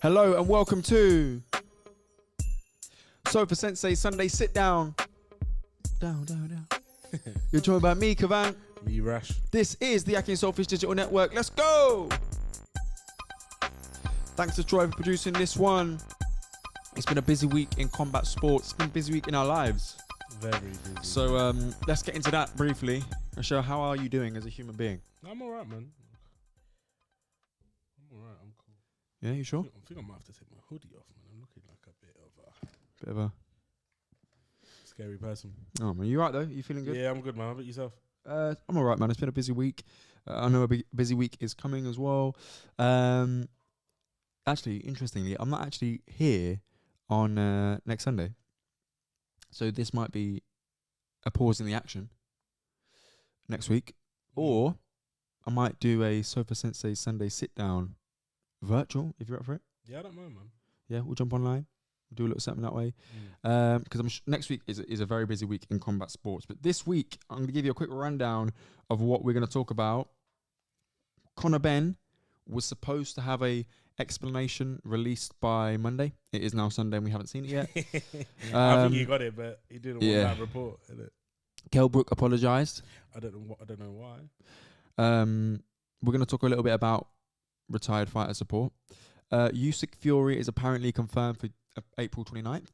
Hello and welcome to So for Sensei Sunday Sit Down. Down. You're joined by me, Kavan. Me, Rash. This is the akhi&saltfish Digital Network. Let's go! Thanks to Troy for producing this one. It's been a busy week in combat sports. It's been a busy week in our lives. Very busy. So let's get into that briefly. Rochelle, how are you doing as a human being? I'm alright, man. I'm alright. I'm cool. Yeah, you sure? I think I might have to take my hoodie off, man. I'm looking like a bit of a scary person. Oh man, you right though? You feeling good? Yeah, I'm good, man. How about yourself? I'm alright, man. It's been a busy week. I know a busy week is coming as well. Actually, interestingly, I'm not actually here on next Sunday. So this might be a pause in the action next week. Or I might do a Sofa Sensei Sunday sit down virtual, if you're up for it. Yeah, I don't mind, man. Yeah, we'll jump online. We'll do a little something that way. Because next week is a very busy week in combat sports. But this week, I'm going to give you a quick rundown of what we're going to talk about. Conor BENN was supposed to have a explanation released by Monday. It is now Sunday and we haven't seen it yet. I think he got it, but he didn't want that report. KELL Brook apologised. I don't know why. We're going to talk a little bit about retired fighter support. Usyk Fury is apparently confirmed for April 29th.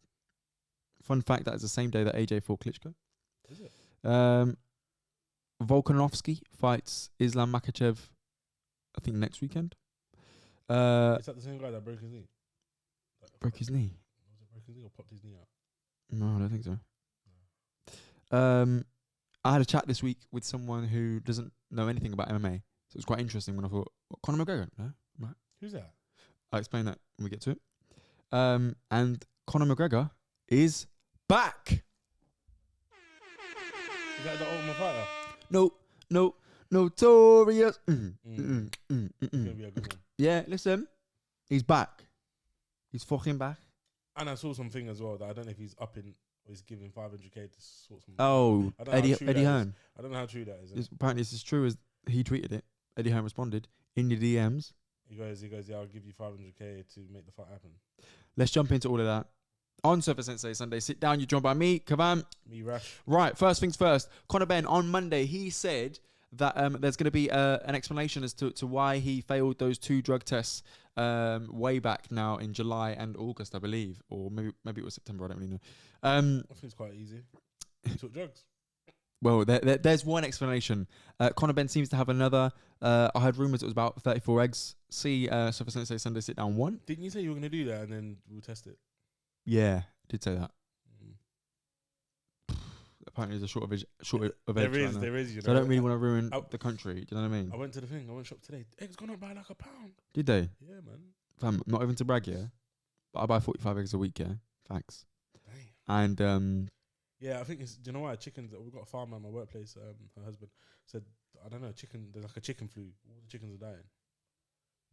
Fun fact, that is the same day that AJ fought Klitschko. Is it? Volkanovski fights Islam Makhachev, I think, next weekend. Is that the same guy that broke his knee? Broke his knee? Was it broke his knee or popped his knee out? No, I don't think so. I had a chat this week with someone who doesn't know anything about MMA. So it was quite interesting when I thought, what, Conor McGregor? No? Right. Who's that? I'll explain that when we get to it. And Conor McGregor is back. Is that the Ultimate Fighter? No, notorious. It's gonna be a good one. Yeah, listen, he's back. He's fucking back. And I saw something as well that I don't know if he's upping or he's giving 500k to sort some. Oh, Eddie Hearn. I don't know how true that is. Apparently, it's as true as he tweeted it. Eddie Hearn responded in the DMs. He goes, yeah, I'll give you 500k to make the fight happen. Let's jump into all of that. On Sofa Sensei Sunday Sit Down, you're joined by me, Kavan. Me, Rash. Right, first things first. Conor BENN, on Monday, he said that there's going to be an explanation as to why he failed those 2 drug tests way back now in July and August, I believe. Or maybe it was September, I don't really know. I think it's quite easy. He took drugs. Well, there's one explanation. Conor BENN seems to have another. I heard rumours it was about 34 eggs. See Sofa Sensei Sunday Sit Down 1. Didn't you say you were going to do that and then we'll test it? Yeah, did say that. Apparently there's a shortage of eggs. There is. You know, so I don't really want to ruin the country. Do you know what I mean? I went to the thing. I went shop today. Eggs gone up by like £1. Did they? Yeah, man. Fam, not even to brag, yeah. But I buy 45 eggs a week, yeah. Thanks. Dang. And yeah, I think it's. Do you know why chickens? We've got a farmer at my workplace. Her husband said, I don't know, chicken. There's like a chicken flu. All the chickens are dying.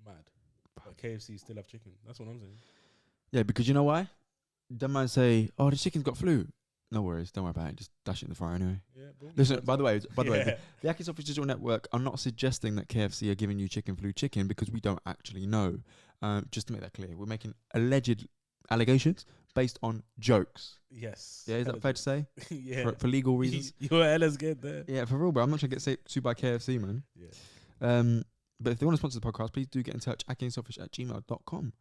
Mad. But KFC still have chicken. That's what I'm saying. yeah, because you know why? Them man say, "Oh, the chicken's got flu." No worries, don't worry about it. Just dash it in the fryer anyway. Yeah. Boom. Listen, by the way, the akhi&saltfish Digital Network. I'm not suggesting that KFC are giving you chicken flu chicken because we don't actually know. Just to make that clear, we're making alleged allegations based on jokes. Yes. Yeah, is that fair to say? Yeah. For legal reasons. You're hella scared there. Yeah, for real, bro. I'm not trying to get sued by KFC, man. Yeah. But if they want to sponsor the podcast, please do get in touch. akhi&saltfish@gmail.com.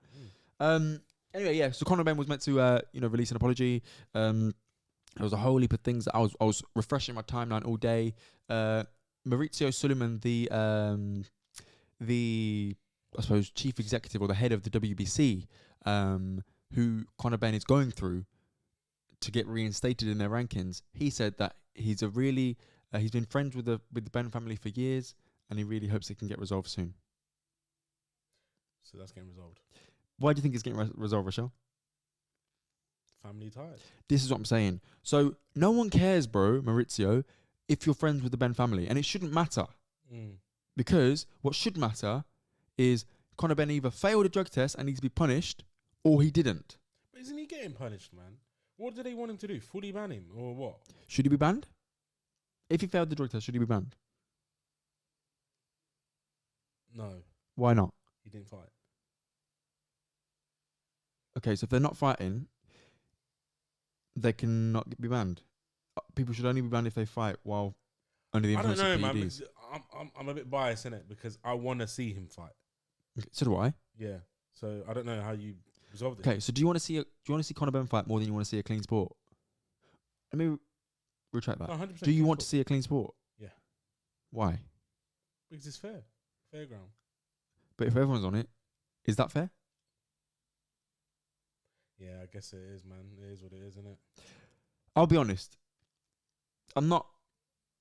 Anyway, yeah. So Conor BENN was meant to, release an apology. There was a whole heap of things that I was refreshing my timeline all day. Maurizio Sullivan, the I suppose chief executive or the head of the WBC, who Conor BENN is going through to get reinstated in their rankings, he said that he's he's been friends with the BENN family for years, and he really hopes it can get resolved soon. So that's getting resolved. Why do you think it's getting resolved, Rochelle? Family ties. This is what I'm saying. So no one cares, bro, Maurizio, if you're friends with the BENN family, and it shouldn't matter. Because what should matter is Conor BENN either failed a drug test and needs to be punished, or he didn't. But isn't he getting punished, man? What do they want him to do? Fully ban him or what? Should he be banned? If he failed the drug test, should he be banned? No. Why not? He didn't fight. Okay, so if they're not fighting, they cannot be banned. People should only be banned if they fight while under the I don't influence of know, man. PEDs. I'm a bit biased in it because I want to see him fight. Okay, so do I. Yeah. So I don't know how you resolve this. Okay, so do you want to see Conor Benn fight more than you want to see a clean sport? Let me retract that. No, 100% Do you clean want to sport. see a clean sport? Yeah. Why? Because it's fair. Fair ground. But if everyone's on it, is that fair? Yeah, I guess it is, man. It is what it is, isn't it? I'll be honest. I'm not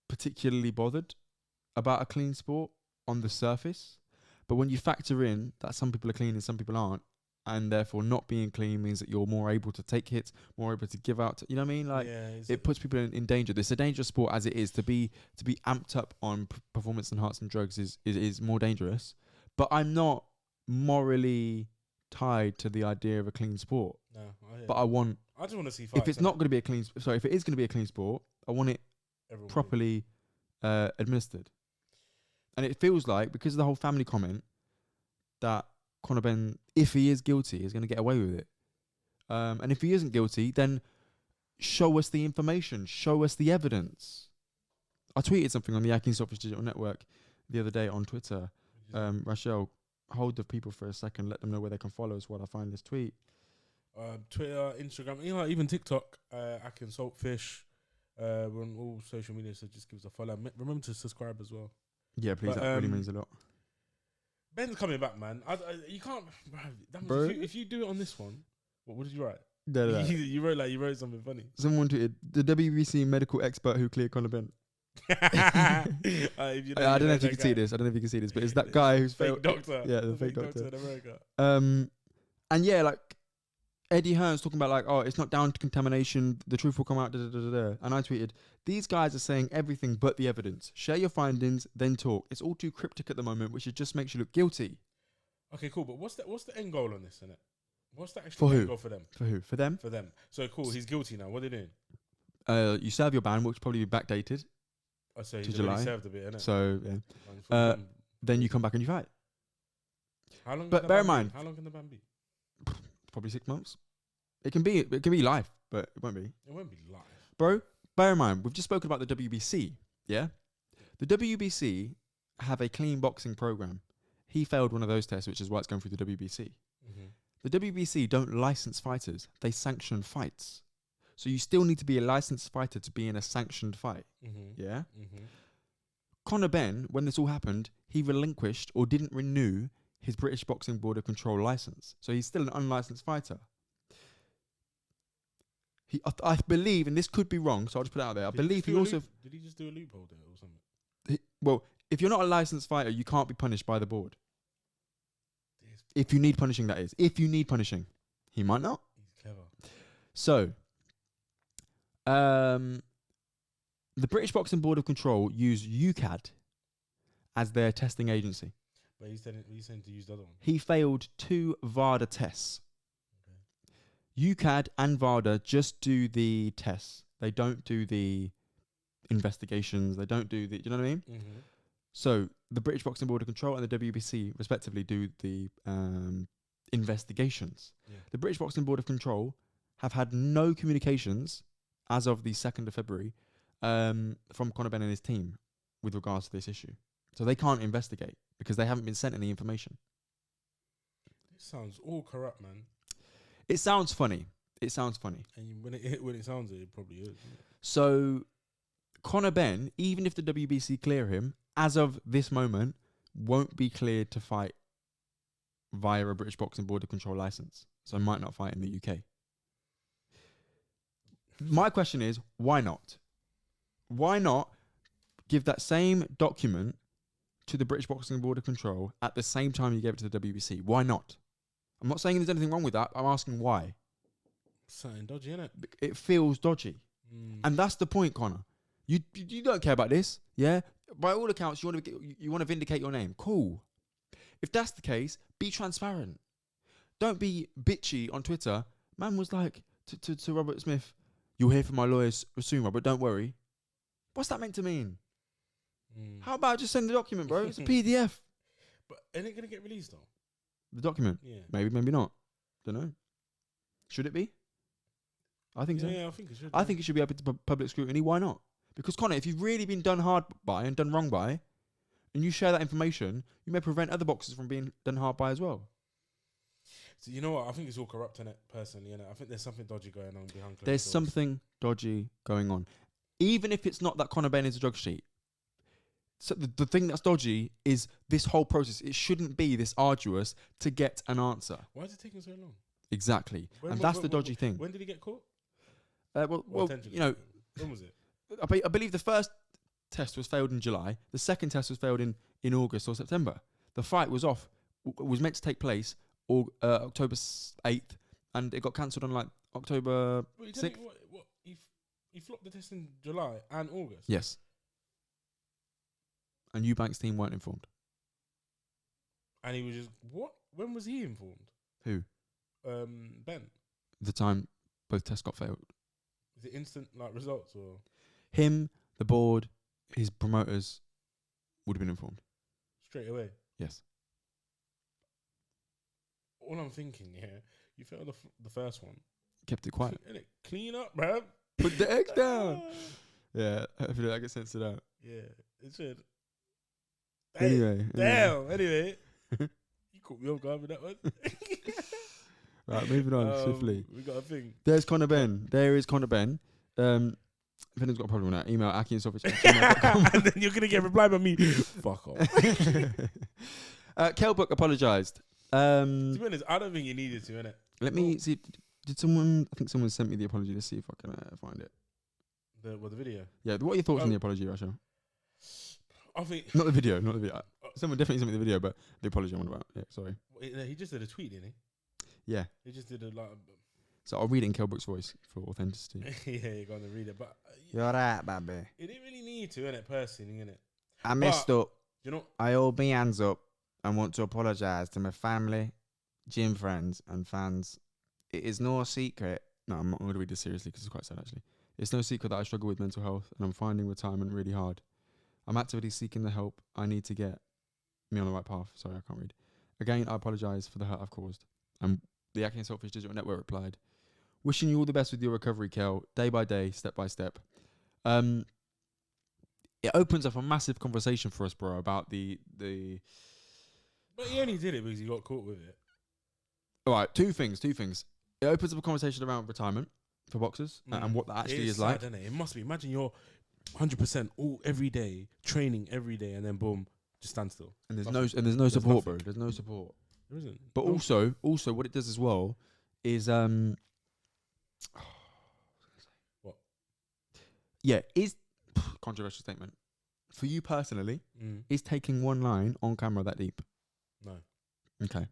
particularly bothered about a clean sport on the surface. But when you factor in that some people are clean and some people aren't, and therefore not being clean means that you're more able to take hits, more able to give out. You know what I mean? Like, yeah, it puts people in danger. It's a dangerous sport as it is. To be amped up on performance enhancing drugs is more dangerous. But I'm not morally tied to the idea of a clean sport. No, But I just want to see fights. if it's not going to be a clean, if it is going to be a clean sport, I want it Everyone properly administered. And it feels like, because of the whole family comment, that Conor Benn, if he is guilty, is going to get away with it. And if he isn't guilty, then show us the information, show us the evidence. I tweeted something on the akhi&saltfish digital network the other day on Twitter. Rachel, hold the people for a second, let them know where they can follow us while I find this tweet. Twitter, Instagram, even TikTok, akhi&saltfish. We're on all social media, so just give us a follow. Remember to subscribe as well. Yeah, please, But, that really means a lot. Ben's coming back, man. You can't, Bro. if you do it on this one, what did you write? No. you wrote something funny. Someone tweeted, the WBC medical expert who cleared Conor Benn. I I don't know if you can see this. I don't know if you can see this, but it's that guy who's fake doctor. Yeah, the fake doctor in America. And yeah, like Eddie Hearn's talking about, like, oh, it's not down to contamination. The truth will come out. And I tweeted, these guys are saying everything but the evidence. Share your findings, then talk. It's all too cryptic at the moment, which just makes you look guilty. Okay, cool. But what's the end goal on this, innit? What's the For actual who? end goal for them? For who? For them? For them. So cool. He's guilty now. What are they doing? You serve your ban, which will probably be backdated. I say To he's July. already served a bit, innit? So yeah. Then you come back and you fight. How long? But bear in mind, how long can the ban be? probably 6 months. It can be life, but it won't be. It won't be live. Bro, bear in mind, we've just spoken about the WBC, yeah? The WBC have a clean boxing program. He failed one of those tests, which is why it's going through the WBC. Mm-hmm. The WBC don't license fighters. They sanction fights. So you still need to be a licensed fighter to be in a sanctioned fight, yeah? Mm-hmm. Conor Benn, when this all happened, he relinquished or didn't renew his British Boxing Board of Control license. So he's still an unlicensed fighter. I believe, and this could be wrong, so I'll just put it out there. I believe he also... Did he just do a loophole there or something? Well, if you're not a licensed fighter, you can't be punished by the board. If you need punishing, that is. If you need punishing. He might not. He's clever. So, the British Boxing Board of Control use UCAD as their testing agency. But he's saying to use the other one. He failed 2 VADA tests. UCAD and VADA just do the tests. They don't do the investigations. They don't do the... Do you know what I mean? Mm-hmm. So the British Boxing Board of Control and the WBC, respectively, do the investigations. Yeah. The British Boxing Board of Control have had no communications as of the 2nd of February from Conor Benn and his team with regards to this issue. So they can't investigate because they haven't been sent any information. It sounds all corrupt, man. It sounds funny. It sounds funny. And when it sounds it probably is. So Conor Benn, even if the WBC clear him, as of this moment, won't be cleared to fight via a British Boxing Board of Control license. So might not fight in the UK. My question is, why not? Why not give that same document to the British Boxing Board of Control at the same time you gave it to the WBC? Why not? I'm not saying there's anything wrong with that. I'm asking why. Something dodgy, innit? It feels dodgy. And that's the point, Connor. You don't care about this, yeah? By all accounts, you want to vindicate your name. Cool. If that's the case, be transparent. Don't be bitchy on Twitter. Man was like to Robert Smith, you'll hear from my lawyers soon, Robert, don't worry. What's that meant to mean? How about just send the document, bro? It's a PDF. But isn't it going to get released, though? The document? Yeah. Maybe not. Don't know. Should it be? I think so. Yeah, I think it should. I think it should be open to public scrutiny. Why not? Because Conor, if you've really been done hard by and done wrong by, and you share that information, you may prevent other boxers from being done hard by as well. So you know what? I think it's all corrupt in it, personally. I think there's something dodgy going on behind closed There's doors. something dodgy going on. Even if it's not that Conor Benn is a drug sheet. So the thing that's dodgy is this whole process. It shouldn't be this arduous to get an answer. Why is it taking so long? Exactly. And that's the dodgy thing. When did he get caught? Well, you know, when was it? I believe the first test was failed in July. The second test was failed in August or September. The fight was was meant to take place October 8th, and it got cancelled on like October 6th. What? He flopped the test in July and August? Yes. And Eubank's team weren't informed. And he was just, what? When was he informed? Who? Ben. The time both tests got failed. Is it instant like results or? Him, the board, his promoters would have been informed. Straight away? Yes. All I'm thinking, you failed the first one. Kept it quiet. Clean up, bruv. Put the eggs down. Yeah, hopefully that gets censored out. Yeah, it should. Anyway. Anyway. You caught me off guard with that one. Right, moving on swiftly. We got a thing. There's Conor Benn. There is Conor Benn. If anyone's got a problem with that, email akhi&saltfish. And then you're going to get a reply by me. Fuck off. KELL apologised. To be honest, I don't think you needed to, innit? Let me see. Did someone? I think someone sent me the apology. Let's see if I can find it. The video? Yeah. What are your thoughts on the apology, Rasha? I think Not the video. Someone definitely sent me the video, but the apology I'm on about. Yeah, sorry. he just did a tweet, didn't he? Yeah. He just did a like. So I'll read it in KELL voice for authenticity. Yeah, you're going to read it, but You're right, baby. you didn't really need to, innit? Personally, innit? I messed up. You know, I hold my hands up and want to apologise to my family, gym friends and fans. It is no secret. No, I'm not going to read this seriously because it's quite sad, actually. It's no secret that I struggle with mental health and I'm finding retirement really hard. I'm actively seeking the help I need to get me on the right path. Sorry, I can't read. Again, I apologise for the hurt I've caused. And the akhi&saltfish Digital Network replied, wishing you all the best with your recovery, KELL, day by day, step by step. It opens up a massive conversation for us, bro, about the. but he only did it because he got caught with it. All right, two things. It opens up a conversation around retirement for boxers and what that actually is like. Sad, isn't it? It must be. Imagine you're 100% all every day, training every day, and then boom, just stand still. And there's no support, bro. There's no support. There isn't. But also, what it does as well is what? Yeah, is controversial statement for you personally. Is taking one line on camera that deep? No. Okay,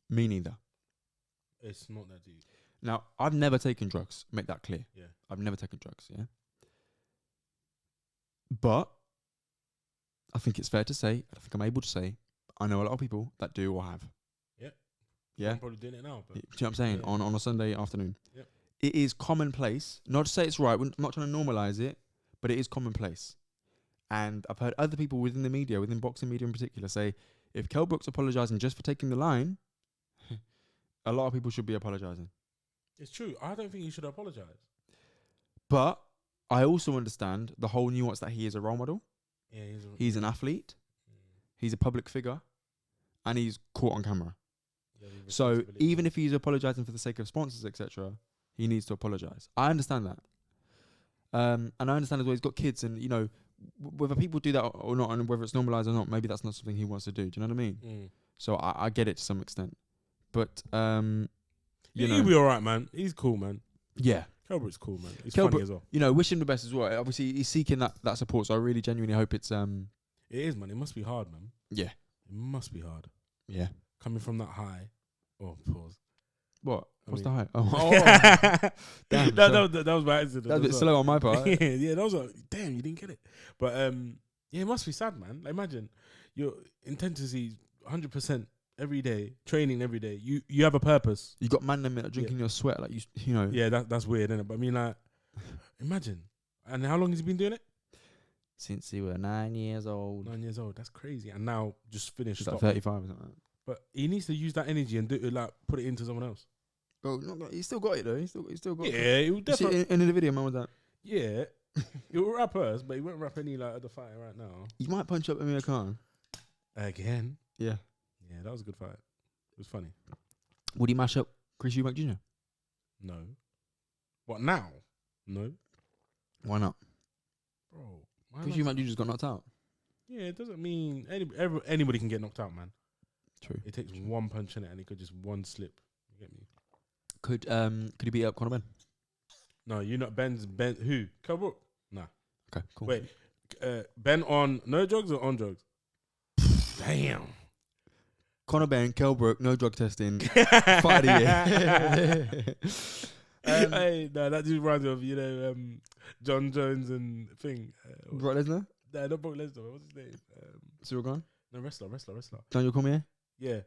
me neither. It's not that deep. Now, I've never taken drugs. Make that clear. Yeah. I've never taken drugs. Yeah. But I think it's fair to say, I think I'm able to say, I know a lot of people that do or have. Yeah. Yeah. I'm probably doing it now. But Do you know what I'm saying? Yeah. On a Sunday afternoon. Yep. It is commonplace. Not to say it's right. I'm not trying to normalise it, but it is commonplace. And I've heard other people within the media, within boxing media in particular, say, if KELL Brook's apologising just for taking the line, a lot of people should be apologising. It's true. I don't think you should apologise. But I also understand the whole nuance that he is a role model. Yeah, He's an athlete. He's a public figure. And he's caught on camera. So even if he's apologising for the sake of sponsors, etc., he needs to apologise. I understand that. And I understand as well he's got kids and, you know, whether people do that or not and whether it's normalised or not, maybe that's not something he wants to do. Do you know what I mean? So I get it to some extent. But, you know. He'll be all right, man. He's cool, man. Yeah. KELL Brook's cool, man. He's KELL funny Brook, as well. You know, wish him the best as well. Obviously, he's seeking that support, so I really genuinely hope it's... It is, man. It must be hard, man. Yeah. It must be hard. Yeah. Coming from that high. Oh, pause. What? What's the mean- height? Oh, damn, that was my accident. that's a bit slow on my part. Yeah, that was damn, you didn't get it. But yeah, it must be sad, man. Like, imagine your intensity 100% every day, training every day. You have a purpose. You got man them drinking your sweat, like you know. Yeah, that's weird, isn't it? But I mean, like, imagine. And how long has he been doing it? Since he were 9 years old. 9 years old. That's crazy. And now just finished. He's like stop. 35 or something. But he needs to use that energy and do it, like put it into someone else. Oh, he still got it though. He still got. Yeah, he would You see definitely. in the video, man, was that Yeah, he will rap us, but he won't rap any like other fighter right now. he might punch up Amir Khan. Again. Yeah. Yeah, that was a good fight. It was funny. Would he mash up Chris Eubank Jr.? No. What now? No. Why not? Bro. why Chris am I- Eubank Jr. just got knocked out. Yeah, it doesn't mean anybody can get knocked out, man. True. It takes one punch in it and it could just one slip. You get me? Could he beat up Conor Ben? No, you're not Ben. Who? Kell Brook? Nah. Okay, cool. Wait. Ben on no drugs or on drugs? Damn. Conor Ben, Kell Brook, no drug testing. Fight of the year. Hey, no, that just reminds me of John Jones and thing. Brock Lesnar, Nah, not Brock Lesnar. What's his name? Cyril Gane, No, wrestler. Daniel Cormier. Yeah.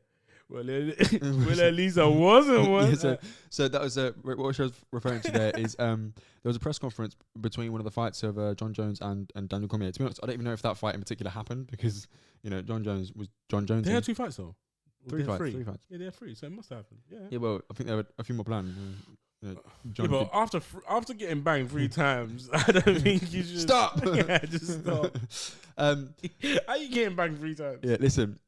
Well, at least I wasn't one. Yeah, so that was what I was referring to there is there was a press conference between one of the fights of John Jones and Daniel Cormier. To be honest, I don't even know if that fight in particular happened because John Jones was John Jones. They had 2 fights though. Three They had fights. Yeah, they had 3, so it must have happened. Yeah. Yeah, well, I think there were a few more planned. Yeah, but after getting banged 3 times, I don't think you should Stop. Yeah, just stop. How you getting banged 3 times? Yeah, listen,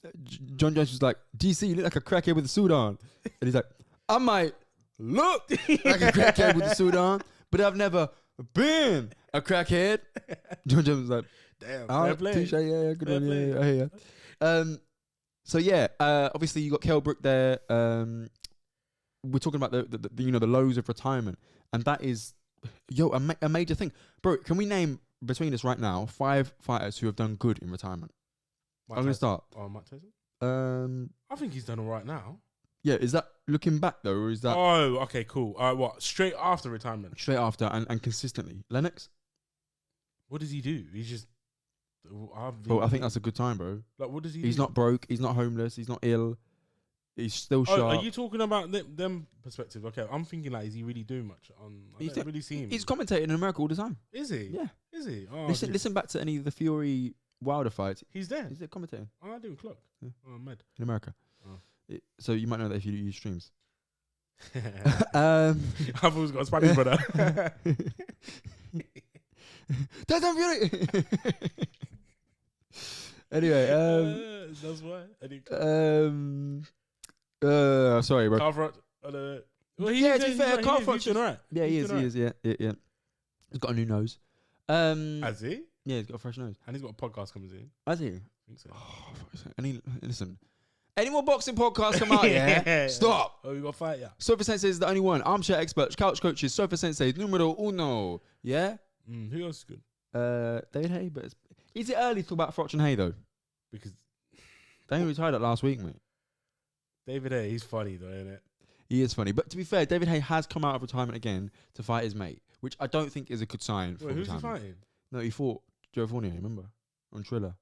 John Jones was like, DC, you look like a crackhead with a suit on. And he's like, I might look like a crackhead with a suit on, but I've never been a crackhead. John Jones was like, Damn, oh, fair play. touche, yeah, good Fair one, play. yeah, I hear ya. So yeah, obviously you got Kell Brook there. We're talking about the lows of retirement, and that is, a major thing, bro. Can we name between us right now 5 fighters who have done good in retirement? I'm gonna start. Oh, Mike Tyson? I think he's done all right now. Yeah, is that looking back though, or is that Oh, okay, cool. What? Straight after retirement? straight after and consistently? Lennox? What does he do? He's just. Well, I think that's a good time, bro. Like, what does he? He's do? not broke. He's not homeless. He's not ill. He's still sharp. Are you talking about them perspective? Okay, I'm thinking like, is he really doing much? I don't really see him. He's commentating in America all the time. Is he? Yeah. Is he? Oh, Listen back to any of the Fury Wilder fights. He's there. He's there commentating Oh, I didn't clock. Yeah. Oh, I'm mad. in America. Oh. So you might know that if you use streams. I've always got a Spanish brother. Tyson Fury. Anyway, That's why. sorry, bro. Carl Froch. Well, Yeah, to be fair, Carl Froch he's doing alright. Yeah, he He's is. doing He is. Yeah. He's got a new nose. Has he? Yeah, he's got a fresh nose. And he's got a podcast coming soon. Has he? I think so. Oh, fuck's sake. Listen. Any more boxing podcasts come out? Yeah. Stop. Oh, you got to fight, yeah. Sofa Sensei is the only one. Armchair experts, couch coaches, Sofa Sensei, numero uno. Yeah. Who else is good? David Hay, but is it early to talk about Froch and Hay though? Because They only retired that last week, mate. David A, he's funny though, isn't it? He is funny, but to be fair, David Hay has come out of retirement again to fight his mate, which I don't think is a good sign for Wait, who's he retirement. fighting? No, he fought Joe Fournier, remember? On Triller.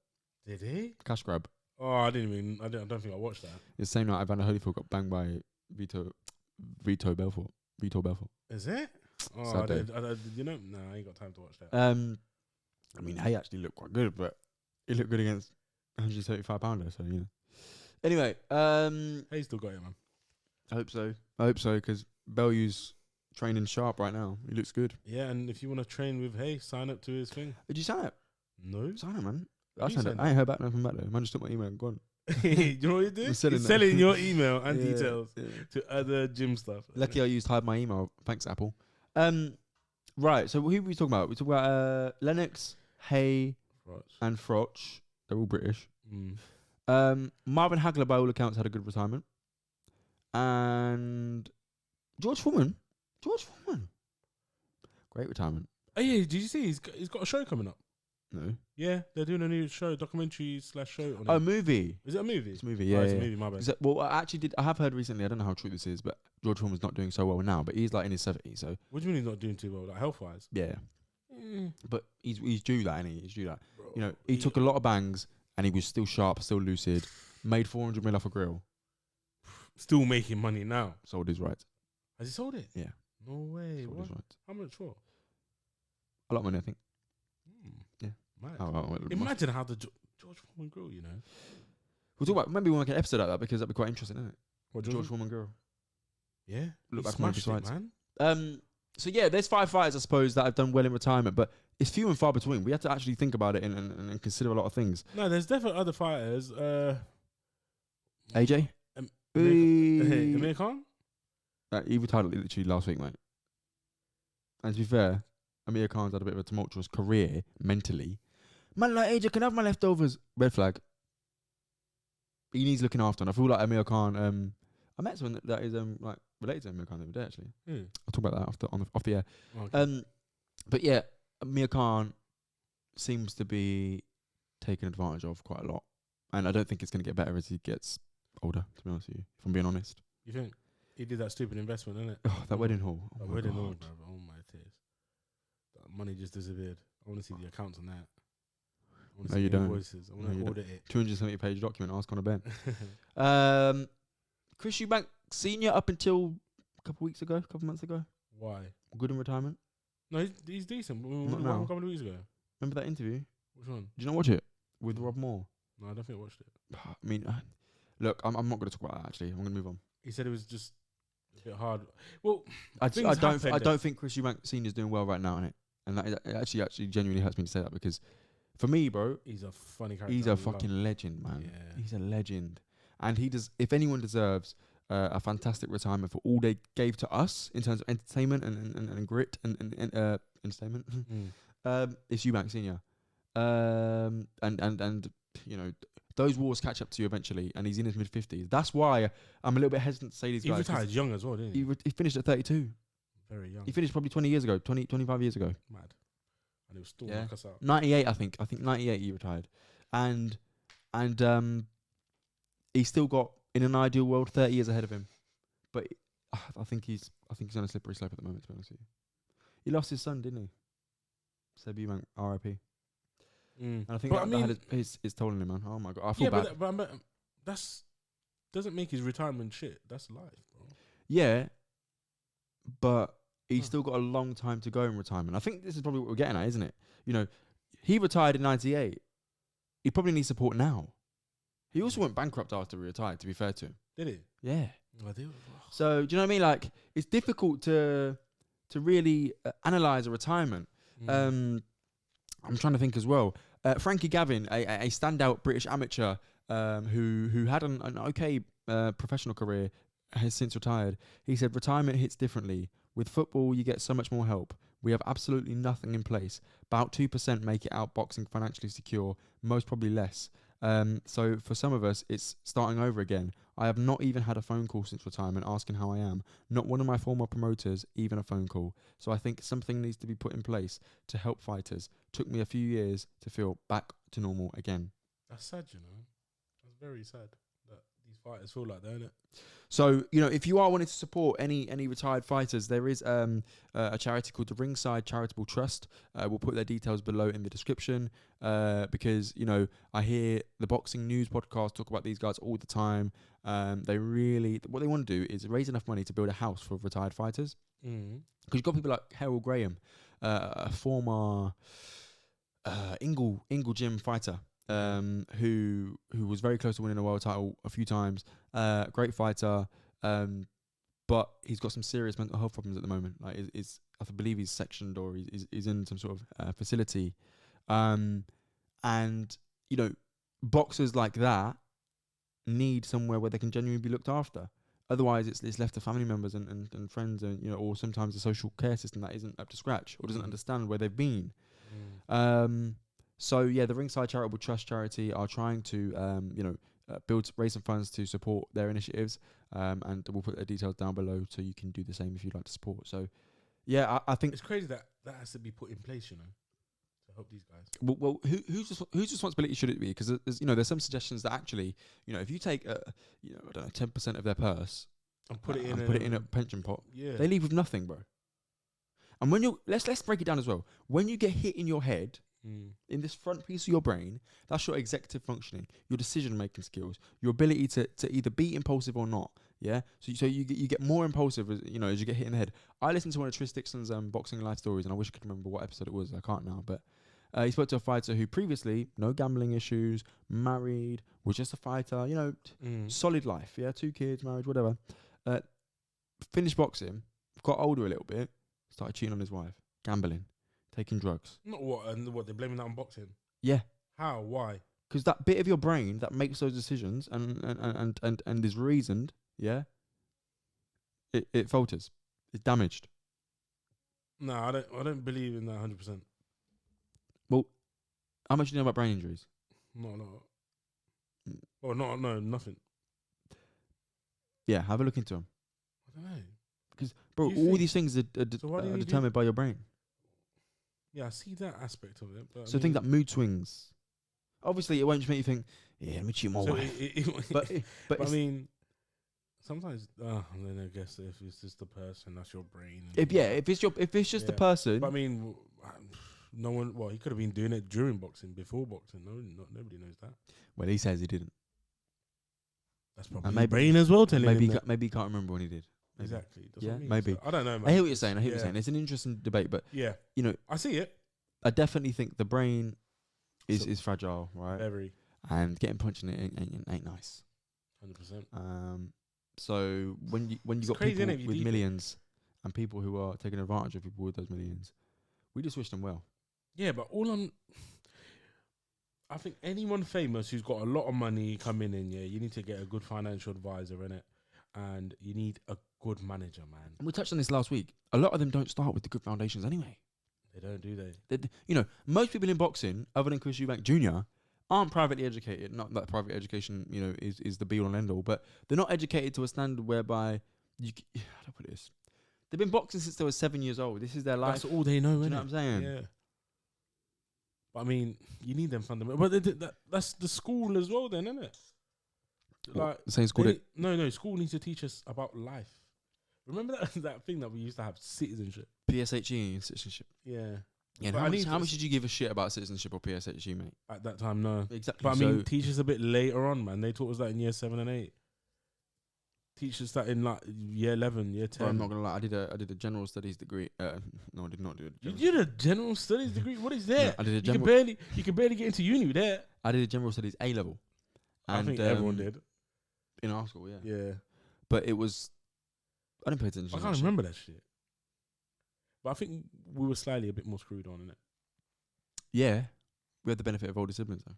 Did he? Cash grab. Oh, I don't think I watched that. The same night Evander Holyfield got banged by Vito Belfort. Is it? Oh, Sad day. you know, no, I ain't got time to watch that. I mean, Hay actually looked quite good, but he looked good against 135 pounder, so you know. Anyway, Hey, still got it, man. I hope so, because Bellew's training sharp right now. He looks good. Yeah, and if you want to train with Hey, sign up to his thing. Did you sign up? No. Sign up, man. You I signed up. signed I ain't heard back nothing back there. Man just took my email and gone. You know what he did? I'm selling He's that. selling your email and Yeah, details yeah. to other gym stuff. Lucky I used hide my email. Thanks, Apple. Right. So who were we talking about? We talking about Lennox, Hay, and Froch. They're all British. Marvin Hagler, by all accounts, had a good retirement. And George Foreman. Great retirement. Oh yeah, did you see he's got a show coming up? No. Yeah, they're doing a new show, documentary / show. On Oh, it. movie. Is it a movie? It's a movie, yeah. It's a yeah. movie, my bad. Is it- well, I have heard recently, I don't know how true this is, but George Foreman's not doing so well now, but he's like in his 70s, so What do you mean he's not doing too well, like health wise? yeah. But he's due that, ain't he? He's due that. Bro, You know, he took a lot of bangs and he was still sharp, still lucid, made 400 mil off a grill, still making money now. sold his rights. Has he sold it? Yeah. No way. Sold What? his rights. How much for? A lot of money, I think. Yeah. Mad. Oh, Imagine how the George Foreman grew, you know. we'll talk about, maybe we'll make an episode out of that because that'd be quite interesting, isn't it? What, George Foreman girl. Yeah, Look he back on smashed it, fights. man. So yeah, there's 5 fighters I suppose that have done well in retirement, but it's few and far between. We have to actually think about it and consider a lot of things. No, there's definitely other fighters. AJ, Amir Khan. he retired literally last week, mate. And to be fair, Amir Khan's had a bit of a tumultuous career mentally. Man, like AJ can have my leftovers. Red flag. He needs looking after, and I feel like Amir Khan. I met someone that is like related to Amir Khan the other day. Actually, I'll talk about that off the air. Okay. But yeah, Amir Khan seems to be taken advantage of quite a lot, and I don't think it's going to get better as he gets older. To be honest with you, if I'm being honest. You think he did that stupid investment, innit? Oh, that wedding hall. Oh That my wedding God. hall, bro. Oh my tears. That money just disappeared. I want to see the accounts on that. I want to No, see you the don't. invoices. I want No, to you audit it. 270-page document. Ask Conor Ben. Chris Eubank Senior up until a couple months ago. Why? Good in retirement. No, he's decent. Not One now. a couple of weeks ago. Remember that interview? Which one? Did you not watch it with Rob Moore? No, I don't think I watched it. I mean, look, I'm not going to talk about that. Actually, I'm going to move on. He said it was just a bit hard. Well, I things don't happened. think Chris Eubank Senior is doing well right now, innit? And that it actually genuinely hurts me to say that because for me, bro, He's a funny character. he's I a love. fucking legend, man. Yeah. He's a legend, and he does. If anyone deserves a fantastic retirement for all they gave to us in terms of entertainment and grit and entertainment, it's Eubank Senior. And you know those wars catch up to you eventually, and he's in his mid-50s. That's why I'm a little bit hesitant to say these He guys. 'cause retired young as well, didn't he? He finished at 32. Very young. He finished probably 20 years ago, 25 years ago. Mad. And he was still Yeah. knock us out. 98, I think 98 he retired, and he's still got, in an ideal world, 30 years ahead of him. But I think he's on a slippery slope at the moment. To be honest with you, he lost his son, didn't he? Seb Eubank, R.I.P. And I think that had his toll on him, man. Oh my God, I feel bad. But that's doesn't make his retirement shit. That's life, bro. Yeah, but he's still got a long time to go in retirement. I think this is probably what we're getting at, isn't it? You know, he retired in 98. He probably needs support now. He also went bankrupt after he retired, to be fair to him. Did he? Yeah. I do. So, do you know what I mean? Like, it's difficult to really analyse a retirement. I'm trying to think as well. Frankie Gavin, a standout British amateur who had an okay professional career, has since retired. He said, retirement hits differently. With football, you get so much more help. We have absolutely nothing in place. About 2% make it out boxing financially secure, most probably less. So for some of us, it's starting over again. I have not even had a phone call since retirement asking how I am. Not one of my former promoters, even a phone call. So I think something needs to be put in place to help fighters. Took me a few years to feel back to normal again. That's sad, you know. That's very sad that these fighters feel like that, innit? So, you know, if you are wanting to support any retired fighters, there is a charity called the Ringside Charitable Trust. We'll put their details below in the description because, you know, I hear the Boxing News podcast talk about these guys all the time. They really, what they want to do is raise enough money to build a house for retired fighters. Because you've got people like Harold Graham, a former Ingle Gym fighter. Who was very close to winning a world title a few times. Great fighter, but he's got some serious mental health problems at the moment. Like, I believe he's sectioned or he's in some sort of facility. And you know, boxers like that need somewhere where they can genuinely be looked after. Otherwise, it's left to family members and friends, and you know, or sometimes the social care system that isn't up to scratch or doesn't understand where they've been. So yeah, the Ringside Charitable Trust charity are trying to, raise some funds to support their initiatives, and we'll put their details down below so you can do the same if you'd like to support. So, yeah, I think it's crazy that has to be put in place, you know, to help these guys. Well, whose responsibility should it be? Because there's some suggestions that actually, you know, if you take, 10% of their purse And put it in a pension pot, yeah, they leave with nothing, bro. And when let's break it down as well. When you get hit in your head. In this front piece of your brain, that's your executive functioning, your decision-making skills, your ability to either be impulsive or not. Yeah, so you get more impulsive as you get hit in the head. I listened to one of Tris Dixon's boxing life stories, and I wish I could remember what episode it was. I can't now, but he spoke to a fighter who previously no gambling issues, married, was just a fighter. Solid life. Yeah, 2 kids, marriage, whatever. finished boxing, got older a little bit, started cheating on his wife, gambling, taking drugs. Not what, and what, they're blaming that on boxing? Yeah. How? Why? Because that bit of your brain that makes those decisions and is reasoned, yeah, it falters. It's damaged. No, I don't believe in that 100%. Well, how much do you know about brain injuries? No. Oh, no, nothing. Yeah, have a look into them. I don't know. Because, bro, You all think- these things are So why do you need determined by your brain. Yeah, I see that aspect of it. But So things like mood swings. Obviously, it won't just make you think, yeah, let me cheat my so wife. But I I mean, sometimes, then I guess if it's just the person, that's your brain. if it's just the Yeah. person, But I mean, no one. Well, he could have been doing it during boxing, before boxing. Nobody knows that. well, he says he didn't. That's probably maybe- his brain as well telling Maybe him that. maybe he can't remember when he did. Maybe. Exactly. That's Yeah, what I mean. maybe. So, I don't know, man. I hear what you're saying. Yeah. It's an interesting debate, but Yeah, you know, I see it. I definitely think the brain is So- is fragile, right? Very And getting punched in it ain't nice. 100%. So when you It's got crazy, people innit, if you with deep it. millions and people who are taking advantage of people with those millions, we just wish them well. Yeah, but I think anyone famous who's got a lot of money coming in, yeah, you need to get a good financial advisor in it, and you need a good manager, man. And we touched on this last week. A lot of them don't start with the good foundations anyway. They don't, do they? You know, most people in boxing, other than Chris Eubank Jr., aren't privately educated. Not that private education, you know, is the be all and end all, but they're not educated to a standard whereby how do I put this? They've been boxing since they were 7 years old. This is their life. That's all they know, Do you innit? know what I'm saying? Yeah. But I mean, you need them fundamentals. But that's the school as well, then, isn't it? Like, The same school. no. School needs to teach us about life. Remember that thing that we used to have, citizenship. PSHE and citizenship. Yeah. Yeah. But How I much? need How to- much did you give a shit about citizenship or PSHE, mate? At that time, no. Exactly. But I mean, teach us a bit later on, man. They taught us that in year 7 and 8. Teach us that in like year 11, year 10. Bro, I'm not gonna lie. I did a general studies degree. No, I did not do it. You did a general studies degree. What is that? I did a You general. can barely get into uni with that. I did a general studies A level. I think everyone did. in our school. Yeah. Yeah. But it was. I didn't pay attention. I to can't that shit. remember that shit. But I think we were slightly a bit more screwed on in it. Yeah, we had the benefit of older siblings though,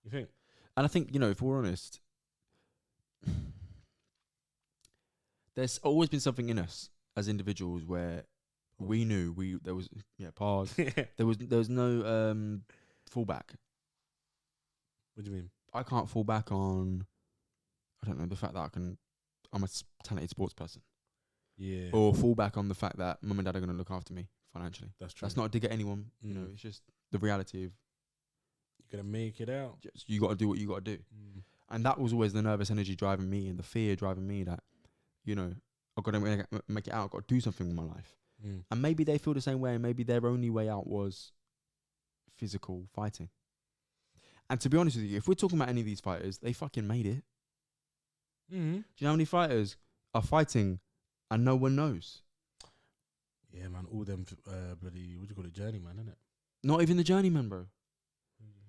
You think? and I think if we're honest, there's always been something in us as individuals where we knew there was pause. There was no fallback. What do you mean? I can't fall back on, I don't know, the fact that I'm a talented sports person, Yeah. or fall back on the fact that mum and dad are going to look after me financially. That's true. That's not a dig at anyone. Mm. It's just the reality of You're gonna make it out. just, you got to do what you got to do. Mm. And that was always the nervous energy driving me and the fear driving me that, I've got to make it out. I've got to do something with my life. Mm. And maybe they feel the same way. And maybe their only way out was physical fighting. And to be honest with you, if we're talking about any of these fighters, they fucking made it. Mm. Do you know how many fighters are fighting and no one knows? Yeah, man. All them bloody, what do you call it, journeyman, innit? Not even the journeyman, bro.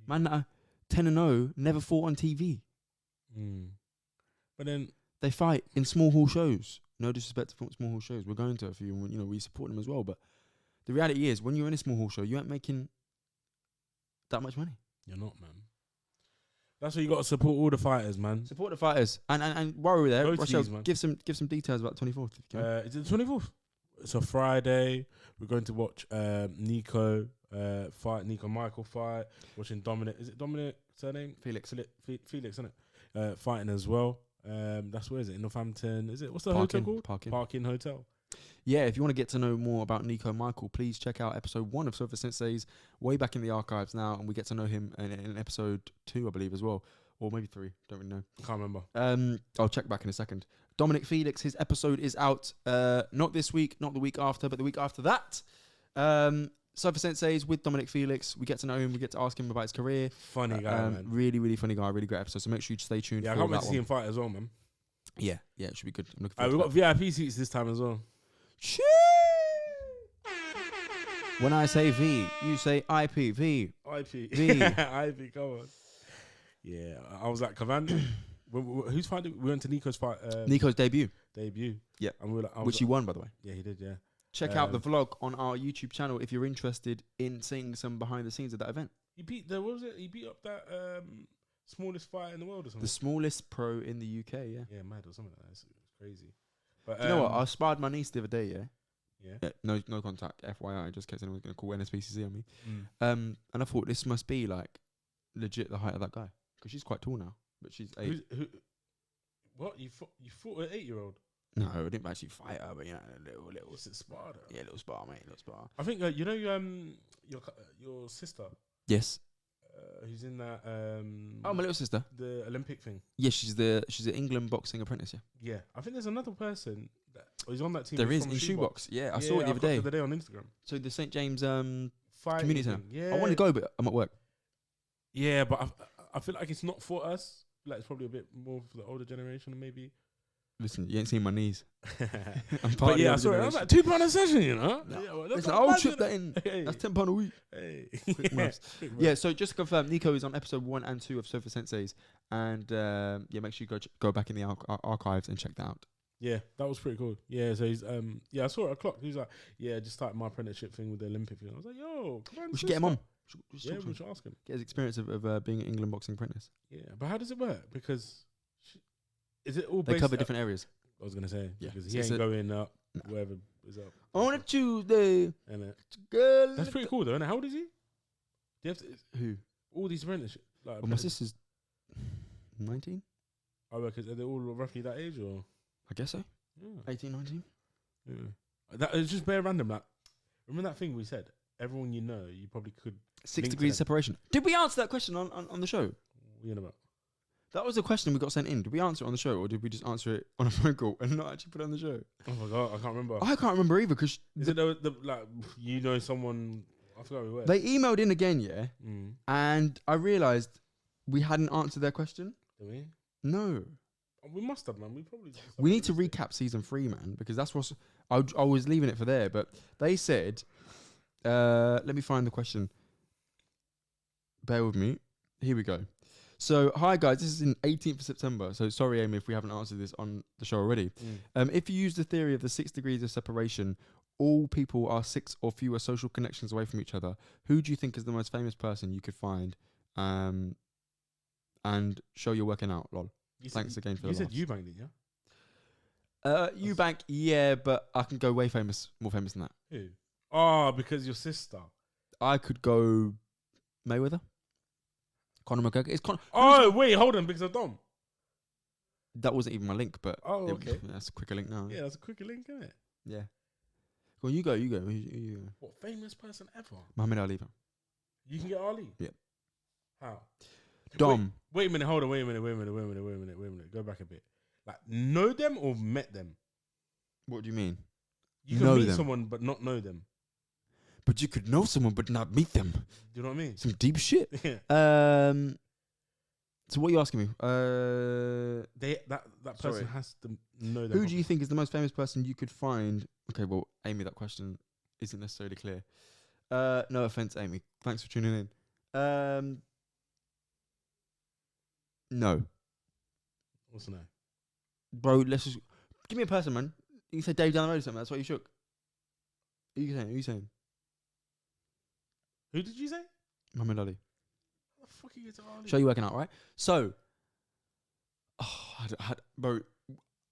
Man that are 10-0 never fought on TV. Mm. But then, They fight in small hall shows. No disrespect to small hall shows. We're going to a few, and we support them as well. But the reality is, when you're in a small hall show, you ain't making that much money. you're not, man. That's why you got to support all the fighters, man. Support the fighters. And while we're there, Go to Rochelle, these, man. give some details about 24th. If you can. Is it the 24th? It's a Friday. We're going to watch Nico fight, Nico Michael fight. Watching Dominic. Is it Dominic surname? Felix. Felix, isn't it? Fighting as well. That's where is it? In Northampton. Is it? What's the hotel called? Parkin Hotel. Yeah, if you want to get to know more about Nico Michael, please check out episode 1 of Sofa Sensei's, way back in the archives now, and we get to know him in episode 2, I believe, as well, or maybe 3. Don't really know. Can't remember. I'll check back in a second. Dominic Felix, his episode is out not this week, not the week after, but the week after that. Sofa Sensei's with Dominic Felix. We get to know him. We get to ask him about his career. Funny guy, man. Really, really funny guy. Really great episode. So make sure you stay tuned. Yeah, I for can't wait that to one. see him fight as well, man. Yeah, it should be good. I'm looking We've forward got to VIP seats this time as well. that. When I say V, you say IP. V. IP. V. IP, come on. Yeah, I was at Cavan. Who's fighting? We went to Nico's fight. Nico's debut. debut. Yeah. And we were like, which he won, by the way. yeah, he did. Yeah. Check out the vlog on our YouTube channel if you're interested in seeing some behind the scenes of that event. He beat what was it? He beat up that smallest fighter in the world or something. The smallest pro in the UK, yeah. Yeah, mad or something like that. It's crazy. But Do you know what? I sparred my niece the other day, yeah? Yeah. No contact, FYI, just in case anyone's going to call NSPCC on me. Mm. And I thought this must be like legit the height of that guy. Because she's quite tall now. But she's 8. What? You fought an 8-year-old? No, I didn't actually fight her, but you know, a little. What's it, Sparta? Yeah, little spar, mate, little spar. I think you know your sister. Yes. Who's in that? Oh, my little sister. The Olympic thing. Yeah, she's the England boxing apprentice. Yeah. Yeah, I think there's another person that is on that team. There is from in Shoebox. Shoebox. Yeah, I saw it the other day. On Instagram. So the St James Fighting community center. thing, yeah. I want to go, but I'm at work. Yeah, but I feel like it's not for us. Like it's probably a bit more for the older generation, maybe. Listen, you ain't seen my knees. I'm part But of the yeah, I older saw it. I was generation. like £2 a session, you know. No. Yeah, well, that's Listen, not I'll bad, chip you know. that in. Hey. That's £10 a week. Hey. Quick maths. Yeah, so just to confirm, Nico is on episode 1 and 2 of Sofa Sensei's, and yeah, make sure you go back in the archives and check that out. Yeah, that was pretty cool. Yeah, so he's yeah, I saw it at o'clock. He was like, yeah, just started my apprenticeship thing with the Olympic thing. I was like, yo, come on, We should get him on. Yeah, we should ask him. Get his experience of being an England boxing apprentice. Yeah, but how does it work? Because is it all They based cover different areas. I was gonna say, Yeah. because So he it's ain't going up wherever is up. On a Tuesday, And girl. that's pretty cool though, isn't it? How old is he? Do you have to, Who? all these apprenticeships? Like, Well, my sister's 19. I reckon, are they all roughly that age or? I guess so. Yeah. 18, 19. Yeah. That it's just bare random. Like, remember that thing we said? Everyone you know, you probably could. 6 link to degrees them. separation. Did we answer that question on the show? What you know about? That was a question we got sent in. Did we answer it on the show, or did we just answer it on a phone call and not actually put it on the show? Oh my god, I can't remember. I can't remember either because Is it the like you know someone? I forgot who it was. they emailed in again, yeah, and I realised we hadn't answered their question. Do we? No, We must have, man. We probably. we need to recap season 3, man, because that's what's. I was leaving it for there, but they said, let me find the question. Bear with me. Here we go. So, hi guys, this is in 18th of September. So, sorry, Amy, if we haven't answered this on the show already. If you use the theory of the 6 degrees of separation, all people are 6 or fewer social connections away from each other. Who do you think is the most famous person you could find and show you're working out? Lol. Thanks again for the You said laughs. Eubank, didn't you? Eubank, yeah, but I can go way more famous than that. Who? Oh, because your sister. I could go Mayweather. Conor McGregor. Oh, wait, hold on, because of Dom. That wasn't even my link, but Oh, okay. that's a quicker link now. Yeah, that's a quicker link, isn't it? Yeah. Go on, you go. You go. What famous person ever? Muhammad Ali. Fam. You can get Ali. Yeah. How? Dom. Wait a minute. Hold on. Wait a minute. Go back a bit. Like, know them or met them? What do you mean? You can Know meet them. someone but not know them. But you could know someone but not meet them. Do you know what I mean? Some deep shit. Yeah. So what are you asking me? That person Sorry. has to know them. Who do you think is the most famous person you could find? Okay, well, Amy, that question isn't necessarily clear. No offense, Amy. Thanks for tuning in. No. What's the name? Bro, let's just give me a person, man. You said Dave down the road or something. That's why you shook. Who you saying? Who did you say? Muhammad Ali. How the fuck are you to Ali? Show you working out, right? So, bro,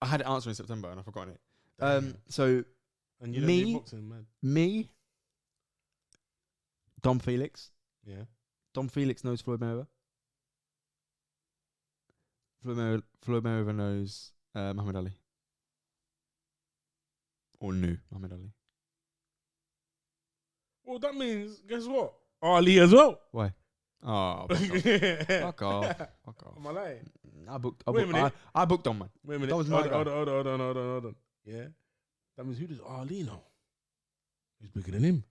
I had an answer in September and I've forgotten it. Damn. So and you don't me- do boxing, man. me, Dom Felix. Yeah. Dom Felix knows Floyd Mayweather. Floyd Mayweather knows Muhammad Ali. Or knew Muhammad Ali. Well, that means, guess what? Ali as well. Why? Oh, fuck off. Fuck off. Am I lying? Wait a minute. I booked Dom, man. Wait a minute. That was my guy. Hold on. Yeah. That means who does Ali know? Who's bigger than him?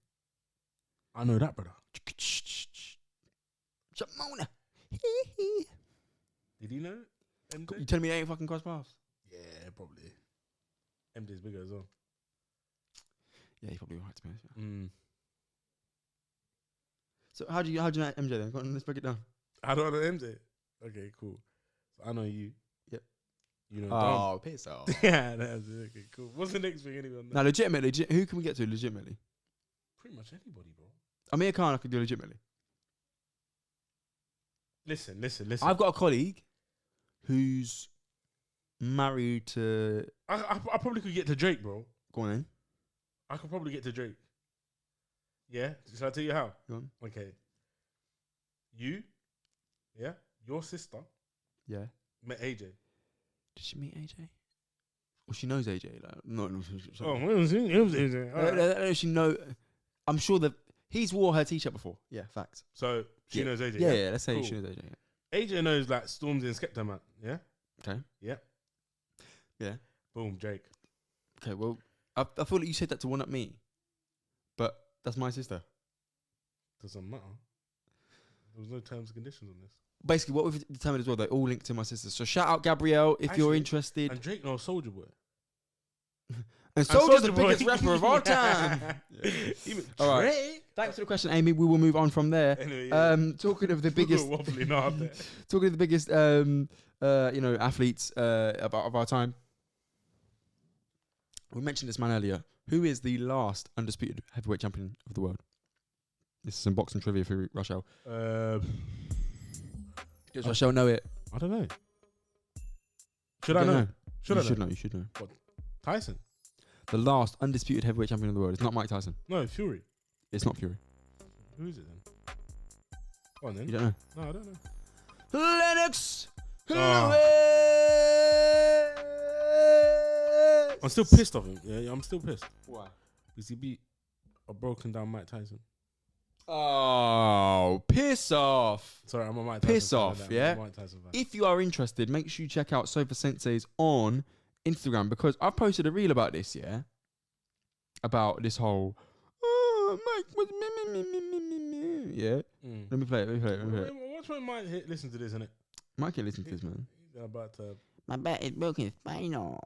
I know that, brother. Shamona. Did he know? MJ? You telling me they ain't fucking cross paths? Yeah, probably. MJ's bigger as well. Yeah, you're probably right to be honest. Mm. So how do you know MJ then? Go on, let's break it down. I don't know MJ. Okay, cool. So I know you. Yep. You know, Oh, piss off. don't. Yeah, that's it. Okay, cool. What's the next thing anyway? On that? Now, legitimately, who can we get to legitimately? Pretty much anybody, bro. Amir Khan, I could do legitimately. Listen. I've got a colleague who's married to. I probably could get to Drake, bro. Go on in. I could probably get to Drake. Yeah? Shall I tell you how? Go on. Okay. You, yeah, your sister Yeah. met AJ. Did she meet AJ? Well, she knows AJ. Like, no. Oh, when was it? It was AJ. All right. She know. I'm sure that he's wore her t-shirt before. Yeah, facts. So she knows AJ. Yeah. Let's say Cool. she knows AJ. Yeah. AJ knows like Stormzy and Skepta, man. Yeah? Okay. Yeah. Yeah. Boom, Drake. Okay. Well, I feel like you said that to one up me, but that's my sister. Doesn't matter. There was no terms and conditions on this. Basically, what we've determined as well, they all link to my sister. So shout out Gabrielle if you're Actually, interested. And Drake knows Soulja Boy. And Soulja's the Soulja Boy. biggest rapper of all time. Even All right. Drake. Thanks for the question, Amy. We will move on from there. Anyway, yeah. Talking of the biggest, Wobbling up there. talking of the biggest, athletes of our time. We mentioned this man earlier. Who is the last undisputed heavyweight champion of the world? This is some boxing trivia for Rochelle. Does Rochelle know it? I don't know. Should You I don't know? Should I know? You should know. Tyson? The last undisputed heavyweight champion of the world. It's not Mike Tyson. No, Fury. It's not Fury. Who is it then? Go on then. You don't know. No, I don't know. Lennox Oh. Lewis. I'm still pissed off him. Yeah, I'm still pissed. Why? Because he beat a broken down Mike Tyson. Oh, piss off. Sorry, I'm a Mike Tyson Piss fan. off, I'm yeah? a Mike Tyson fan. If you are interested, make sure you check out Sofa Sensei's on Instagram because I've posted a reel about this, yeah? About this whole, Mike was me. Yeah? Mm. Let me play it. Watch when Mike listen to this, innit? Mike can listen to this, man. He's about to... My back is broken spinal.